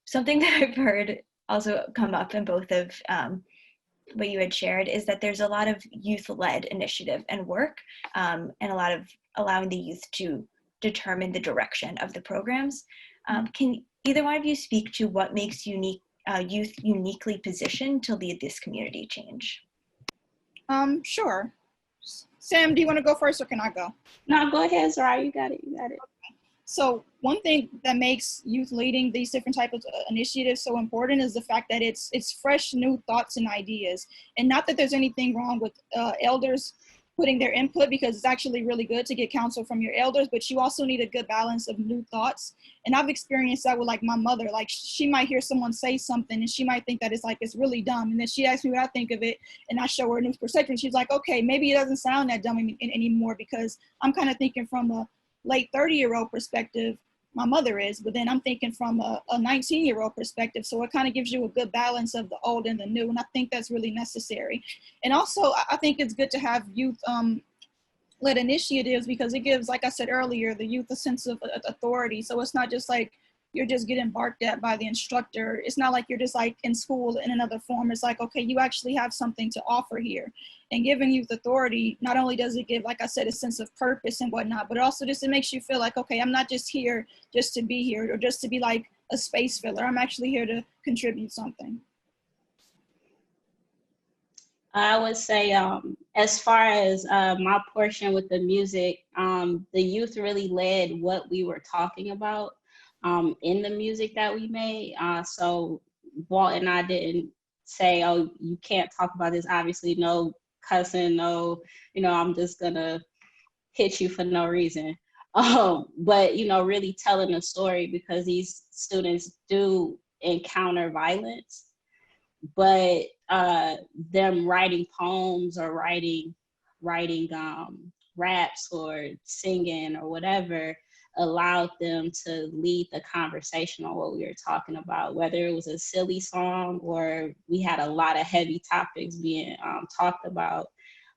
Something that I've heard also come up in both of what you had shared is that there's a lot of youth-led initiative and work, and a lot of allowing the youth to determine the direction of the programs. Can either one of you speak to what makes youth uniquely positioned to lead this community change? Sure. Sam, do you want to go first, or can I go? No, go ahead, Zara. You got it. So one thing that makes youth leading these different types of initiatives so important is the fact that it's fresh, new thoughts and ideas. And not that there's anything wrong with elders putting their input, because it's actually really good to get counsel from your elders, but you also need a good balance of new thoughts. And I've experienced that with like my mother. Like, she might hear someone say something and she might think that it's really dumb. And then she asks me what I think of it, and I show her a new perspective. She's like, okay, maybe it doesn't sound that dumb anymore, because I'm kind of thinking from a late 30-year-old perspective, my mother is, but then I'm thinking from a 19-year-old perspective. So it kind of gives you a good balance of the old and the new. And I think that's really necessary. And also, I think it's good to have youth led initiatives, because it gives, like I said earlier, the youth a sense of authority. So it's not just like you're just getting barked at by the instructor. It's not like you're just like in school in another form. It's like, okay, you actually have something to offer here. And giving youth authority, not only does it give, like I said, a sense of purpose and whatnot, but also just it makes you feel like, okay, I'm not just here just to be here or just to be like a space filler. I'm actually here to contribute something. I would say, as far as my portion with the music, the youth really led what we were talking about in the music that we made. So Walt and I didn't say, oh, you can't talk about this. Obviously, no cussing, no, I'm just gonna hit you for no reason. But, really telling a story, because these students do encounter violence, but them writing poems or writing raps or singing or whatever allowed them to lead the conversation on what we were talking about, whether it was a silly song or we had a lot of heavy topics being talked about.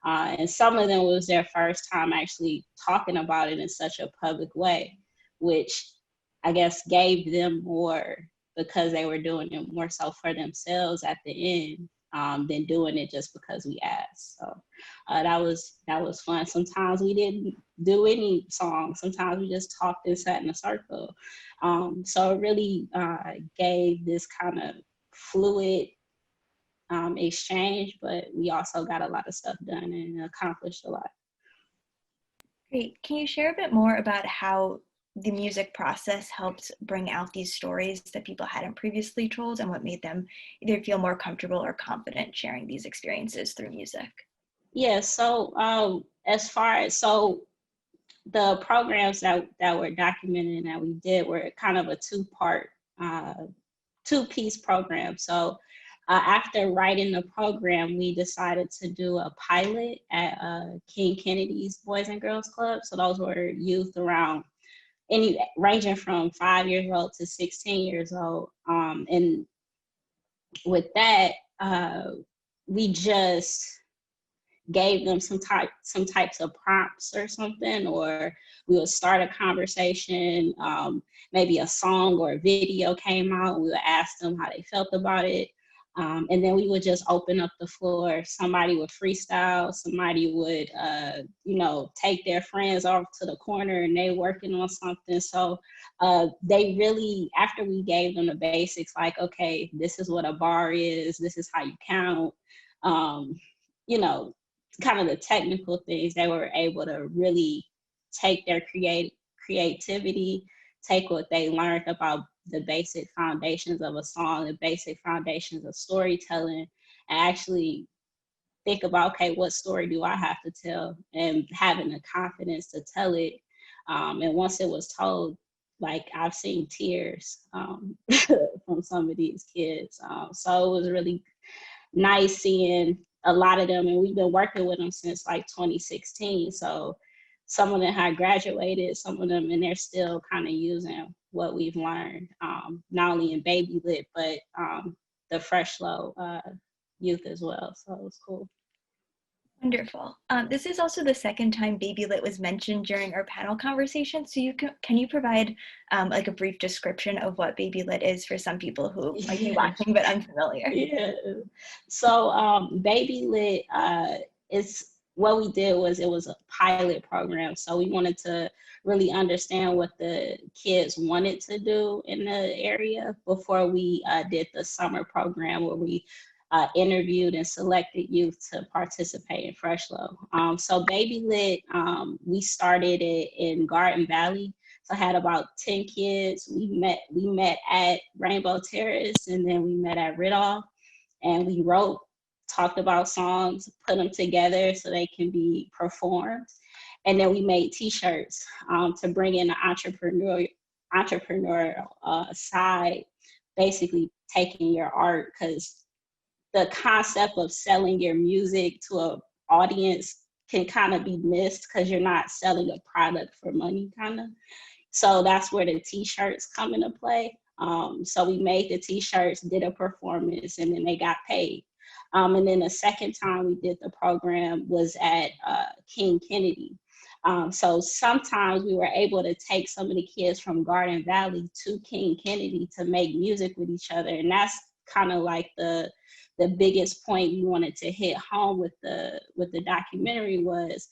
And some of them was their first time actually talking about it in such a public way, which I guess gave them more, because they were doing it more so for themselves at the end than doing it just because we asked. So that was fun. Sometimes we didn't do any songs. Sometimes we just talked and sat in a circle. So it really gave this kind of fluid exchange, but we also got a lot of stuff done and accomplished a lot. Great. Can you share a bit more about how the music process helped bring out these stories that people hadn't previously told, and what made them either feel more comfortable or confident sharing these experiences through music? Yeah, so as far as, the programs that were documented and that we did were kind of a two-piece program. So after writing the program, we decided to do a pilot at King Kennedy's Boys and Girls Club. So those were youth around ranging from 5 years old to 16 years old. And with that, we just gave them some types of prompts or something, or we would start a conversation, maybe a song or a video came out, and we would ask them how they felt about it. And then we would just open up the floor. Somebody would freestyle, somebody would, take their friends off to the corner and they working on something. So they really, after we gave them the basics, like, okay, this is what a bar is, this is how you count, kind of the technical things, they were able to really take their creativity, take what they learned about the basic foundations of a song, the basic foundations of storytelling, and actually think about, okay, what story do I have to tell, and having the confidence to tell it. And once it was told, like, I've seen tears from some of these kids. So it was really nice seeing a lot of them, and we've been working with them since like 2016. So some of them had graduated, some of them, and they're still kind of using what we've learned, not only in Baby Lit, but the FreshLo youth as well. So it was cool. Wonderful. This is also the second time Baby Lit was mentioned during our panel conversation. So can you provide like a brief description of what Baby Lit is for some people who might be watching but unfamiliar? Yeah. So Baby Lit is, what we did was, it was a pilot program. So we wanted to really understand what the kids wanted to do in the area before we did the summer program, where we interviewed and selected youth to participate in FreshLo. So Baby Lit, we started it in Garden Valley. So I had about 10 kids. We met at Rainbow Terrace, and then we met at Ridolph, and we talked about songs, put them together so they can be performed. And then we made t-shirts to bring in the entrepreneurial side, basically taking your art, because the concept of selling your music to an audience can kind of be missed because you're not selling a product for money, kind of. So that's where the t-shirts come into play. So we made the t-shirts, did a performance, and then they got paid. And then the second time we did the program was at King Kennedy. So sometimes we were able to take some of the kids from Garden Valley to King Kennedy to make music with each other. And that's kind of like the biggest point we wanted to hit home with the documentary, was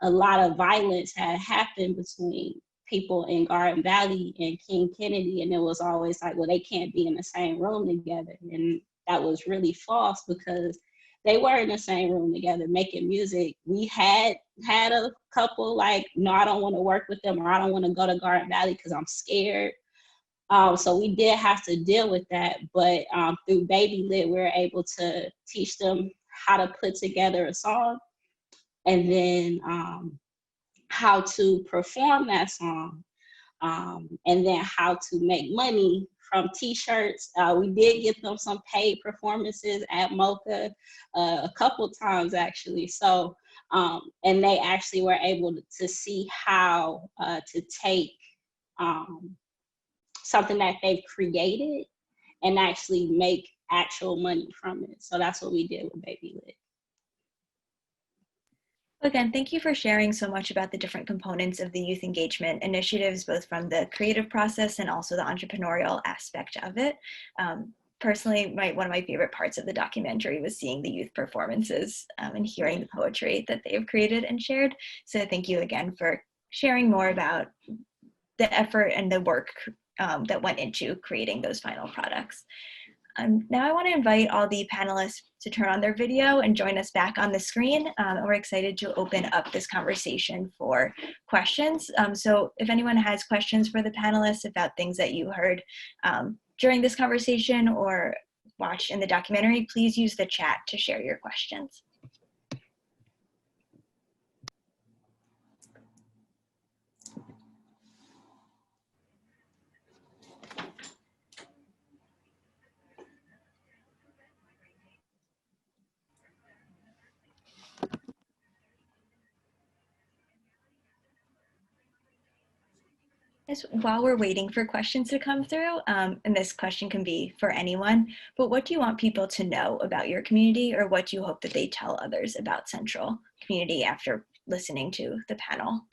a lot of violence had happened between people in Garden Valley and King Kennedy, and it was always like, well, they can't be in the same room together. And that was really false, because they were in the same room together making music. We had a couple like, no, I don't want to work with them, or I don't want to go to Garden Valley because I'm scared. So we did have to deal with that, but through Baby Lit, we were able to teach them how to put together a song, and then how to perform that song, and then how to make money from t-shirts. We did get them some paid performances at Mocha a couple times, actually. So, and they actually were able to see how to take something that they've created and actually make actual money from it. So that's what we did with Baby Lit. Again, thank you for sharing so much about the different components of the youth engagement initiatives, both from the creative process and also the entrepreneurial aspect of it. Personally, one of my favorite parts of the documentary was seeing the youth performances and hearing the poetry that they have created and shared. So thank you again for sharing more about the effort and the work that went into creating those final products. Now I want to invite all the panelists to turn on their video and join us back on the screen. We're excited to open up this conversation for questions. So if anyone has questions for the panelists about things that you heard during this conversation or watched in the documentary, please use the chat to share your questions. Yes, while we're waiting for questions to come through, and this question can be for anyone, but what do you want people to know about your community, or what do you hope that they tell others about Central Community after listening to the panel?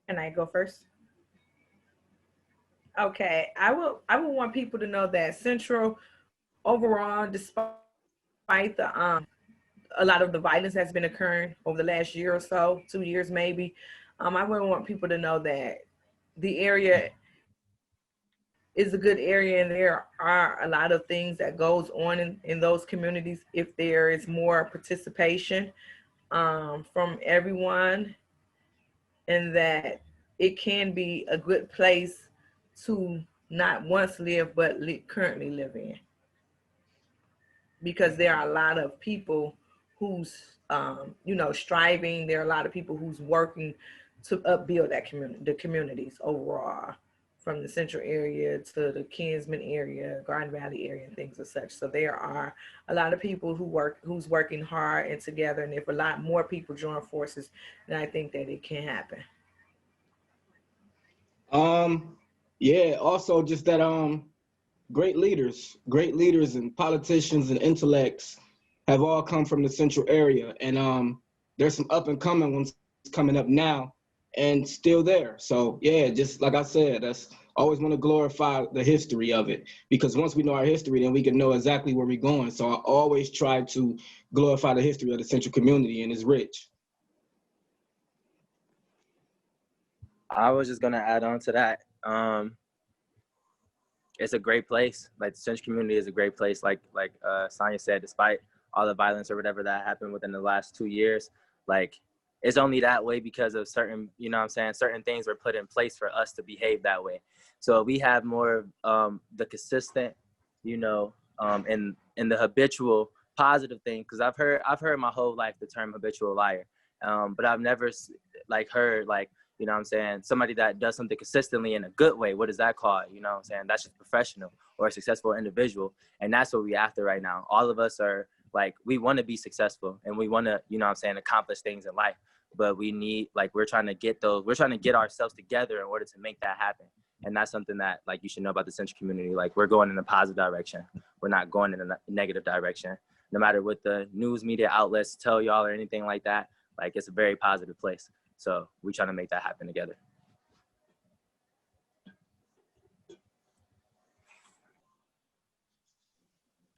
Can I go first? Okay, I would want people to know that Central overall, despite the a lot of the violence that's been occurring over the last year or so, 2 years maybe, I would want people to know that the area is a good area, and there are a lot of things that goes on in those communities if there is more participation from everyone, and that it can be a good place to not once live but currently live in, because there are a lot of people who's striving. There are a lot of people who's working to upbuild that the communities overall, from the central area to the Kinsman area, Garden Valley area, and things of such. So there are a lot of people who's working hard and together, and if a lot more people join forces, then I think that it can happen. Yeah, also just that great leaders and politicians and intellects have all come from the central area, and there's some up and coming ones coming up now and still there. So yeah, just like I said, that's always want to glorify the history of it, because once we know our history, then we can know exactly where we're going. So I always try to glorify the history of the central community, and it's rich. I was just gonna add on to that. It's a great place. Like the Central community is a great place. Like Sonya said, despite all the violence or whatever that happened within the last 2 years, like it's only that way because of certain, certain things were put in place for us to behave that way. So we have more the consistent, in the habitual positive thing. Because I've heard my whole life the term habitual liar, but I've never heard somebody that does something consistently in a good way. What is that called? That's just professional or a successful individual. And that's what we're after right now. All of us are we want to be successful, and we want to, accomplish things in life. But we need, we're trying to get ourselves together in order to make that happen. And that's something that you should know about the Central community. We're going in a positive direction. We're not going in a negative direction. No matter what the news media outlets tell y'all or anything like that, it's a very positive place. So we're trying to make that happen together.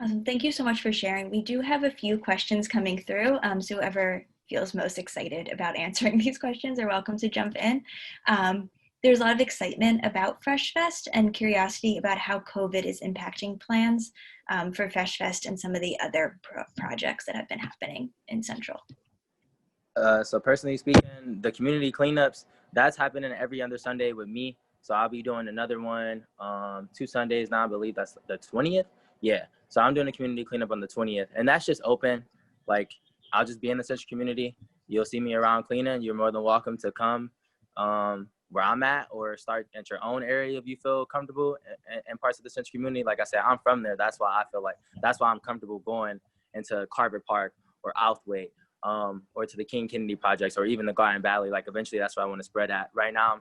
Awesome. Thank you so much for sharing. We do have a few questions coming through. So whoever feels most excited about answering these questions are welcome to jump in. There's a lot of excitement about Fresh Fest and curiosity about how COVID is impacting plans for Fresh Fest and some of the other projects that have been happening in Central. So personally speaking, the community cleanups, that's happening every other Sunday with me. So I'll be doing another one 2 Sundays now. I believe that's the 20th. Yeah. So I'm doing a community cleanup on the 20th, and that's just open. I'll just be in the Central community. You'll see me around cleaning. You're more than welcome to come where I'm at, or start at your own area if you feel comfortable in parts of the Central community. Like I said, I'm from there. That's why I'm comfortable going into Carver Park or Outhwaite. Or to the King Kennedy projects, or even the Garden Valley. Eventually that's where I want to spread at. Right now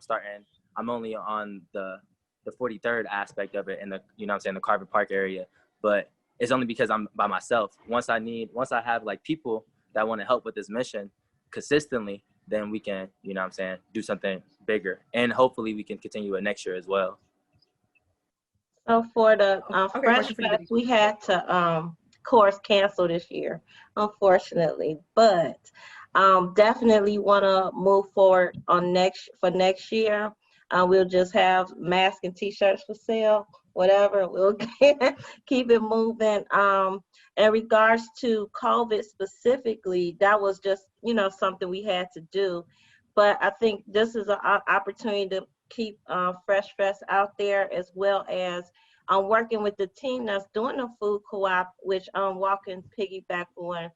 I'm only on the 43rd aspect of it in the, the Carver Park area, but it's only because I'm by myself. Once I have people that want to help with this mission consistently, then we can, do something bigger, and hopefully we can continue it next year as well. So for the Fresh Fest, we had to course cancel this year, unfortunately, but definitely want to move forward on next year. We'll just have masks and t-shirts for sale, whatever. We'll keep it moving. In regards to COVID specifically, that was just something we had to do, but I think this is an opportunity to keep Fresh Fest out there, as well as I'm working with the team that's doing the food co-op, which Walker can piggyback on.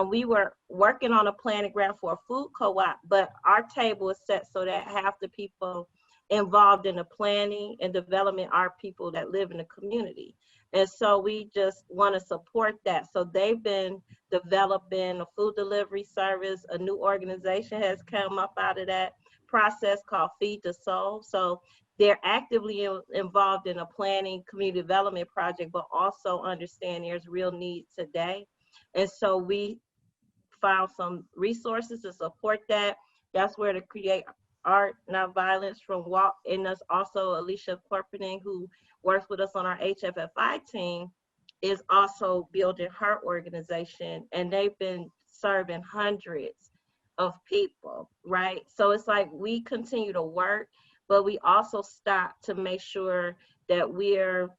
We were working on a planning grant for a food co-op, but our table is set so that half the people involved in the planning and development are people that live in the community. And so we just want to support that. So they've been developing a food delivery service. A new organization has come up out of that, process called Feed the Soul. So they're actively involved in a planning community development project, but also understand there's real need today. And so we found some resources to support that. That's where to create art, not violence from Walt, and there's also Alicia Corpening, who works with us on our HFFI team, is also building her organization, and they've been serving hundreds of people, right? So it's like we continue to work, but we also stop to make sure that we're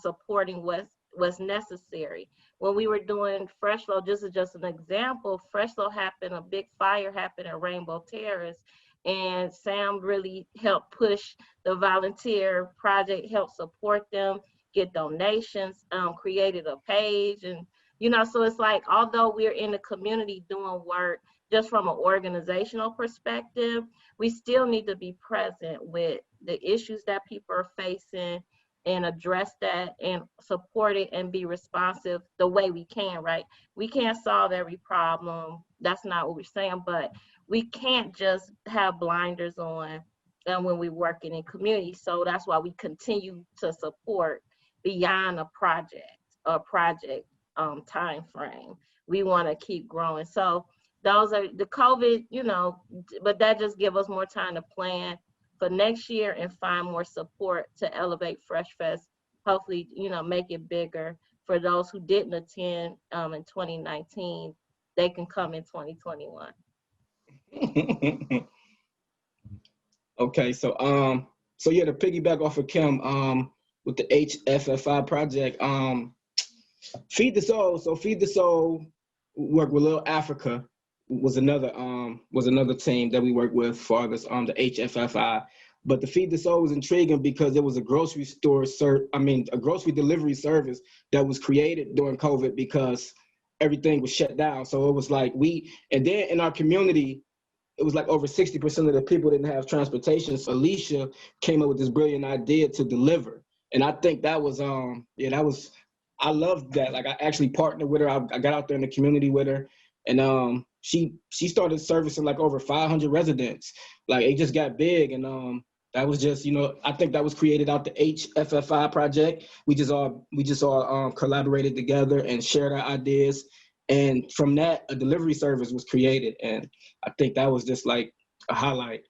supporting what's necessary. When we were doing FreshLo, this is just an example, FreshLo happened, a big fire happened at Rainbow Terrace, and Sam really helped push the volunteer project, helped support them, get donations, created a page, and so it's like, although we're in the community doing work just from an organizational perspective, we still need to be present with the issues that people are facing and address that and support it and be responsive the way we can, right? We can't solve every problem. That's not what we're saying, but we can't just have blinders on when we're working in community. So that's why we continue to support beyond a project time frame. We want to keep growing. So those are the COVID, but that just give us more time to plan for next year and find more support to elevate Fresh Fest. Hopefully, make it bigger. For those who didn't attend in 2019, they can come in 2021. Okay, so yeah, to piggyback off of Kim, with the HFFI project, Feed the Soul. So Feed the Soul work with Little Africa was another team that we worked with for this the HFFI. But the Feed the Soul was intriguing because it was a grocery a grocery delivery service that was created during COVID because everything was shut down. So it was like and then in our community, it was like over 60% of the people didn't have transportation. So Alicia came up with this brilliant idea to deliver. And I think that was, I loved that. Like I actually partnered with her. I got out there in the community with her, and she started servicing like over 500 residents. Like it just got big, and that was just, I think that was created out the HFFI project. We just all collaborated together and shared our ideas. And from that, a delivery service was created. And I think that was just like a highlight.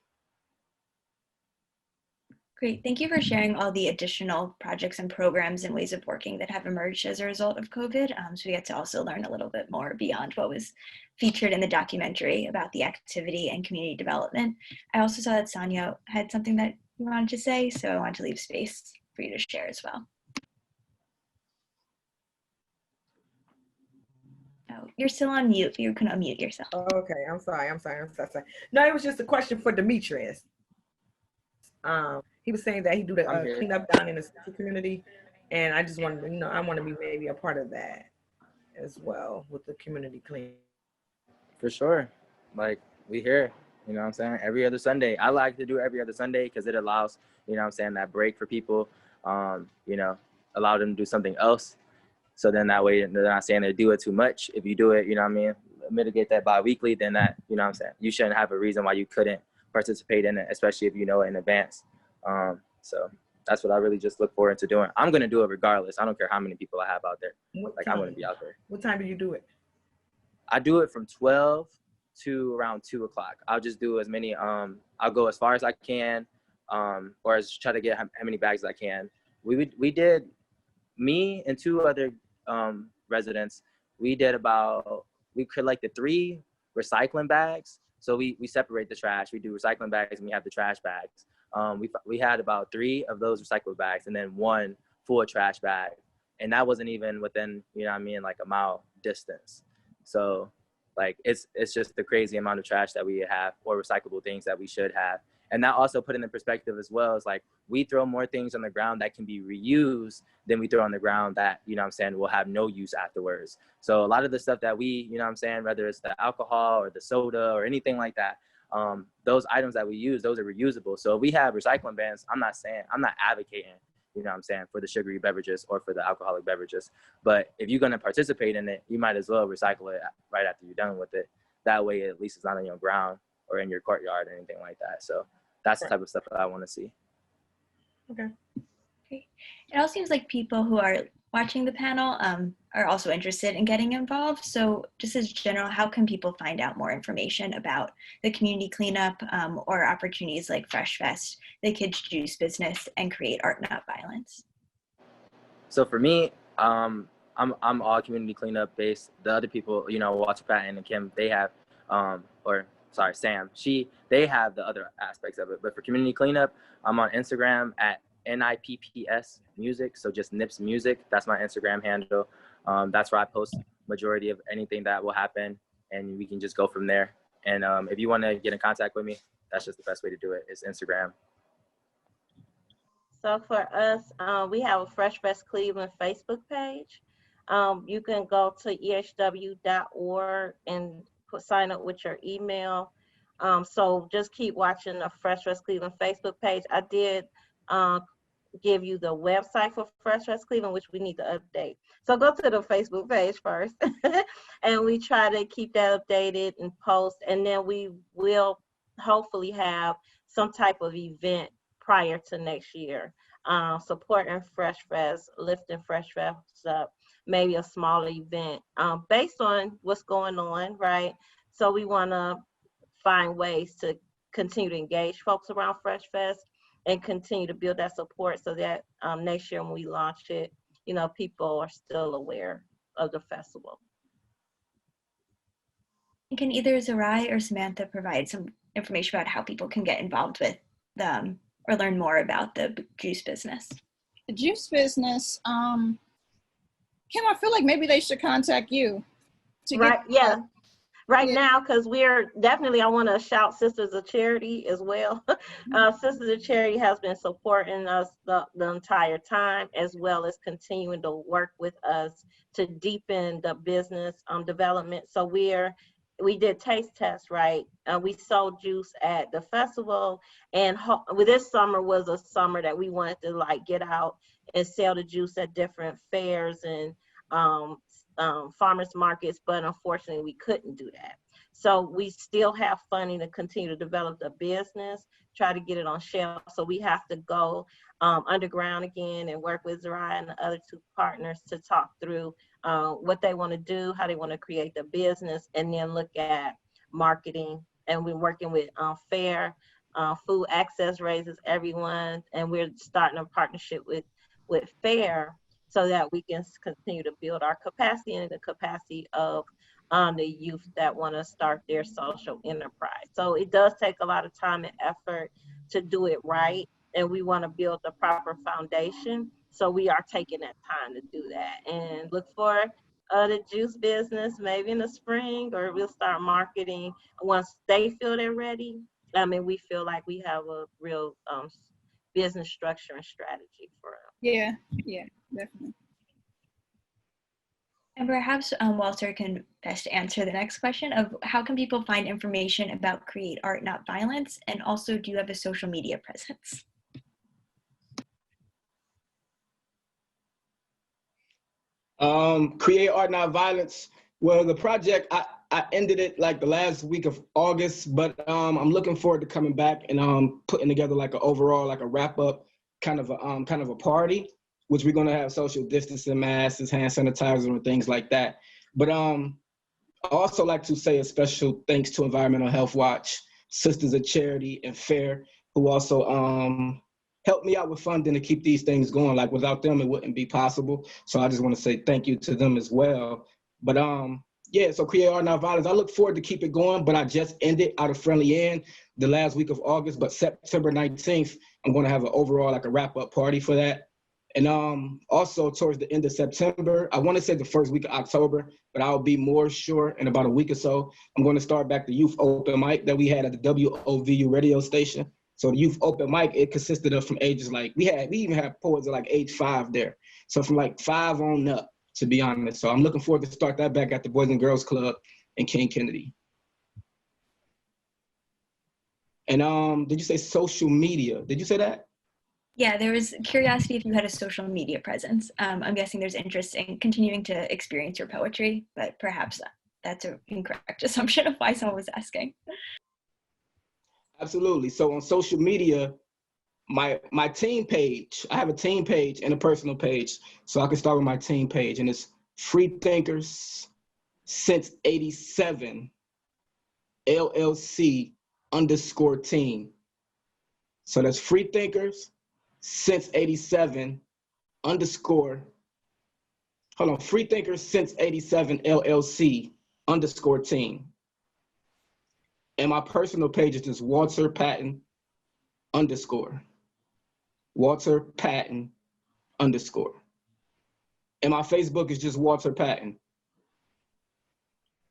Great. Thank you for sharing all the additional projects and programs and ways of working that have emerged as a result of COVID. So we get to also learn a little bit more beyond what was featured in the documentary about the activity and community development. I also saw that Sonya had something that you wanted to say, so I wanted to leave space for you to share as well. Oh, you're still on mute. You can unmute yourself. Okay, I'm sorry. No, it was just a question for Demetrius. He was saying that he do the cleanup down in the community, and I just wanted to, I want to be maybe a part of that as well with the community clean. For sure. Like we here, you know what I'm saying? Every other Sunday. I like to do every other Sunday because it allows, you know what I'm saying, that break for people, allow them to do something else. So then that way they're not saying they do it too much. If you do it, you know what I mean, mitigate that bi-weekly, then that, you know what I'm saying, you shouldn't have a reason why you couldn't participate in it, especially if you know it in advance. So that's what I really just look forward to doing. I'm going to do it regardless. I don't care how many people I have out there. I'm going to be out there. What time do you do it? I do it from 12 to around 2 o'clock. I'll just do as many, I'll go as far as I can, or as try to get how many bags as I can. We did, me and 2 other residents, we collected 3 recycling bags. So we separate the trash. We do recycling bags and we have the trash bags. We had about 3 of those recyclable bags and then 1 full trash bag. And that wasn't even within, you know what I mean, like a mile distance. So like, it's just the crazy amount of trash that we have, or recyclable things that we should have. And that also put in perspective as well, is like, we throw more things on the ground that can be reused than we throw on the ground that, you know what I'm saying, will have no use afterwards. So a lot of the stuff that we, you know what I'm saying, whether it's the alcohol or the soda or anything like that, those items that we use, those are reusable. So if we have recycling bans, I'm not advocating, you know what I'm saying, for the sugary beverages or for the alcoholic beverages. But if you're going to participate in it, you might as well recycle it right after you're done with it. That way, at least it's not on your ground. or in your courtyard or anything like that. So that's the type of stuff that I want to see. Okay. Great. It all seems like people who are watching the panel are also interested in getting involved. So just as general, how can people find out more information about the community cleanup or opportunities like Fresh Fest, the Kids Juice business, and Create Art Not Violence? So for me, I'm all community cleanup based. The other people, you know, Walter Patton and Kim, they have, Sam, they have the other aspects of it. But for community cleanup, I'm on Instagram at NIPPS Music. So just Nips Music. That's my Instagram handle. That's where I post majority of anything that will happen, and we can just go from there. And if you want to get in contact with me, that's just the best way to do it. It's Instagram. So for us, we have a Fresh Fest Cleveland Facebook page. You can go to ehw.org and sign up with your email. So just keep watching the Fresh Fest Cleveland Facebook page. I did give you the website for Fresh Fest Cleveland, which we need to update. So go to the Facebook page first, and we try to keep that updated and post, and then we will hopefully have some type of event prior to next year, supporting Fresh Fest, lifting Fresh Fest up, maybe a smaller event based on what's going on, right? So we want to find ways to continue to engage folks around Fresh Fest and continue to build that support so that next year when we launch it, you know, people are still aware of the festival. Can either Zarai or Samantha provide some information about how people can get involved with them or learn more about the juice business? The juice business, Kim, I feel like maybe they should contact you. Right, yeah. Right now, because we're definitely, I want to shout Sisters of Charity as well. Sisters of Charity has been supporting us the entire time, as well as continuing to work with us to deepen the business development. So we did taste tests, right? We sold juice at the festival, and this summer was a summer that we wanted to like get out and sell the juice at different fairs and farmers markets, but unfortunately we couldn't do that. So we still have funding to continue to develop the business, try to get it on shelf. So we have to go underground again and work with Zarai and the other two partners to talk through what they want to do, how they want to create the business, and then look at marketing. And we're working with FAIR, Food Access Raises Everyone, and we're starting a partnership with FAIR so that we can continue to build our capacity and the capacity of the youth that want to start their social enterprise. So it does take a lot of time and effort to do it right, and we want to build the proper foundation. So we are taking that time to do that, and look for the juice business maybe in the spring, or we'll start marketing once they feel they're ready. I mean, we feel like we have a real business structure and strategy for them. Yeah, definitely. And perhaps Walter can best answer the next question of how can people find information about Create Art Not Violence, and also do you have a social media presence? Create Art Not Violence. Well, the project, I ended it like the last week of August, but I'm looking forward to coming back and putting together like an overall, like a wrap up kind of a party, which we're gonna have social distancing, masks, hand sanitizer, and things like that. But I also like to say a special thanks to Environmental Health Watch, Sisters of Charity, and FAIR, who also helped me out with funding to keep these things going. Like without them, it wouldn't be possible. So I just want to say thank you to them as well. But yeah, so Create Art Not Violence, I look forward to keep it going, but I just ended out of Friendly End the last week of August, but September 19th, I'm going to have an overall, like a wrap-up party for that. And also towards the end of September, I want to say the first week of October, but I'll be more sure in about a week or so. I'm going to start back the youth open mic that we had at the WOVU radio station. So the youth open mic, it consisted of from ages like, we even had poets at like age 5 there. So from like 5 on up, to be honest. So I'm looking forward to start that back at the Boys and Girls Club in King Kennedy. And did you say social media? Did you say that? Yeah, there was curiosity if you had a social media presence. I'm guessing there's interest in continuing to experience your poetry, but perhaps that's an incorrect assumption of why someone was asking. Absolutely. So on social media, my team page, I have a team page and a personal page. So I can start with my team page, and it's Free Thinkers Since 87 LLC _team. So that's Free Thinkers Since 87 Free Thinkers Since 87 LLC _team. And my personal page is just Walter Patton _ Walter Patton _. And my Facebook is just Walter Patton.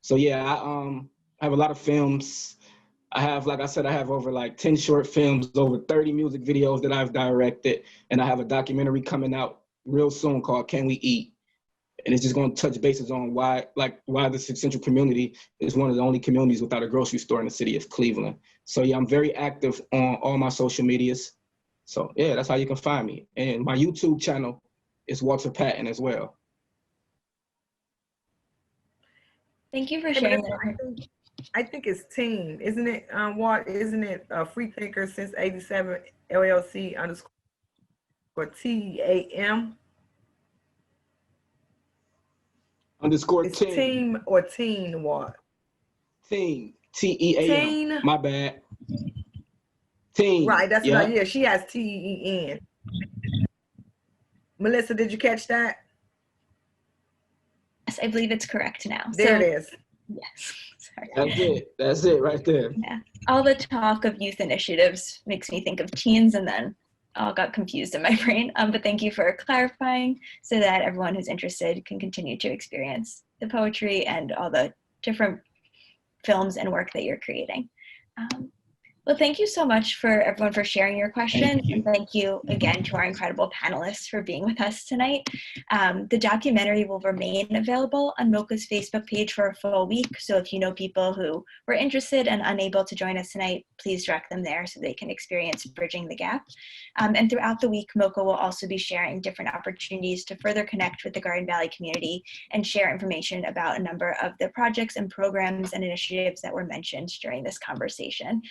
So yeah, I have a lot of films. I have, like I said, I have over like 10 short films, over 30 music videos that I've directed, and I have a documentary coming out real soon called Can We Eat? And it's just going to touch bases on why the Central community is one of the only communities without a grocery store in the city of Cleveland. So yeah, I'm very active on all my social medias. So yeah, that's how you can find me. And my YouTube channel is Walter Patton as well. Thank you for Hey, sharing Melissa, that. I think it's team, isn't it? What isn't it? Free Thinker Since 87 LLC _TAM. _ It's team. team or teen what? Team. TEAM. Teen. My bad. Team. Right, that's yeah. what yeah, she has TEN. Melissa, did you catch that? Yes, I believe it's correct now. There it is. Yes. Sorry. That's it right there. Yeah. All the talk of youth initiatives makes me think of teens, and then all got confused in my brain. But thank you for clarifying so that everyone who's interested can continue to experience the poetry and all the different films and work that you're creating. Well, thank you so much for everyone for sharing your questions. And thank you again to our incredible panelists for being with us tonight. The documentary will remain available on MOCA's Facebook page for a full week. So if you know people who were interested and unable to join us tonight, please direct them there so they can experience Bridging the Gap. And throughout the week, MOCA will also be sharing different opportunities to further connect with the Garden Valley community and share information about a number of the projects and programs and initiatives that were mentioned during this conversation.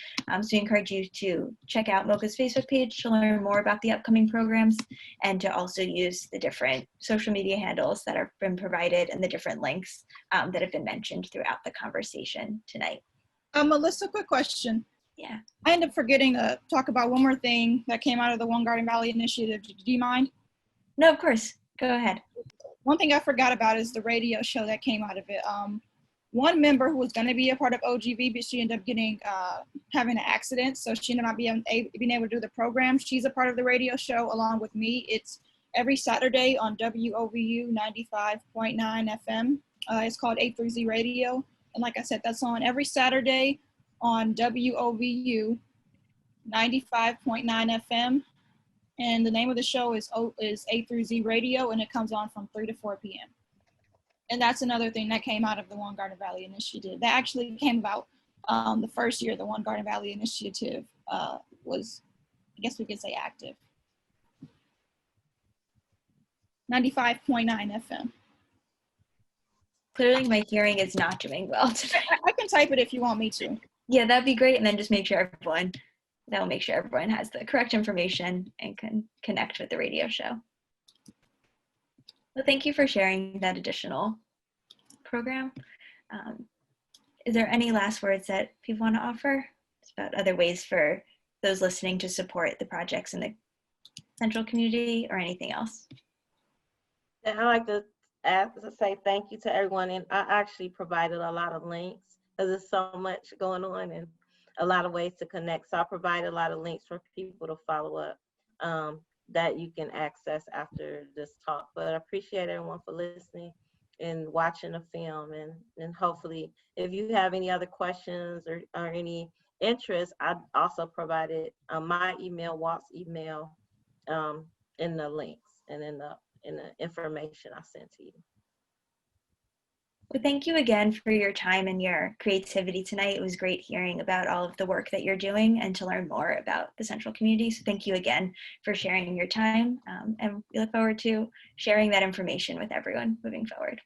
So we encourage you to check out MOCA's Facebook page to learn more about the upcoming programs and to also use the different social media handles that have been provided and the different links that have been mentioned throughout the conversation tonight. Melissa, quick question. Yeah. I ended up forgetting to talk about one more thing that came out of the One Garden Valley initiative. Do you mind? No, of course. Go ahead. One thing I forgot about is the radio show that came out of it. One member who was going to be a part of OGV, but she ended up getting having an accident, so she ended up being able to do the program. She's a part of the radio show along with me. It's every Saturday on WOVU 95.9 FM. It's called 830 Radio, and like I said, that's on every Saturday on WOVU 95.9 FM. And the name of the show is 830 Radio, and it comes on from 3 to 4 p.m. And that's another thing that came out of the One Garden Valley Initiative. That actually came about the first year the One Garden Valley Initiative was, I guess we could say, active. 95.9 FM. Clearly my hearing is not doing well today. I can type it if you want me to. Yeah, that'd be great. And then just make sure that'll make sure everyone has the correct information and can connect with the radio show. Well, thank you for sharing that additional program. Is there any last words that people want to offer? It's about other ways for those listening to support the projects in the Central community or anything else? And I'd like to say thank you to everyone. And I actually provided a lot of links because there's so much going on and a lot of ways to connect. So I provided a lot of links for people to follow up that you can access after this talk. But I appreciate everyone for listening and watching the film. And hopefully, if you have any other questions or any interest, I also provided my email, Walt's email, in the links and in the information I sent to you. Well, thank you again for your time and your creativity tonight. It was great hearing about all of the work that you're doing and to learn more about the Central community. So thank you again for sharing your time. And we look forward to sharing that information with everyone moving forward.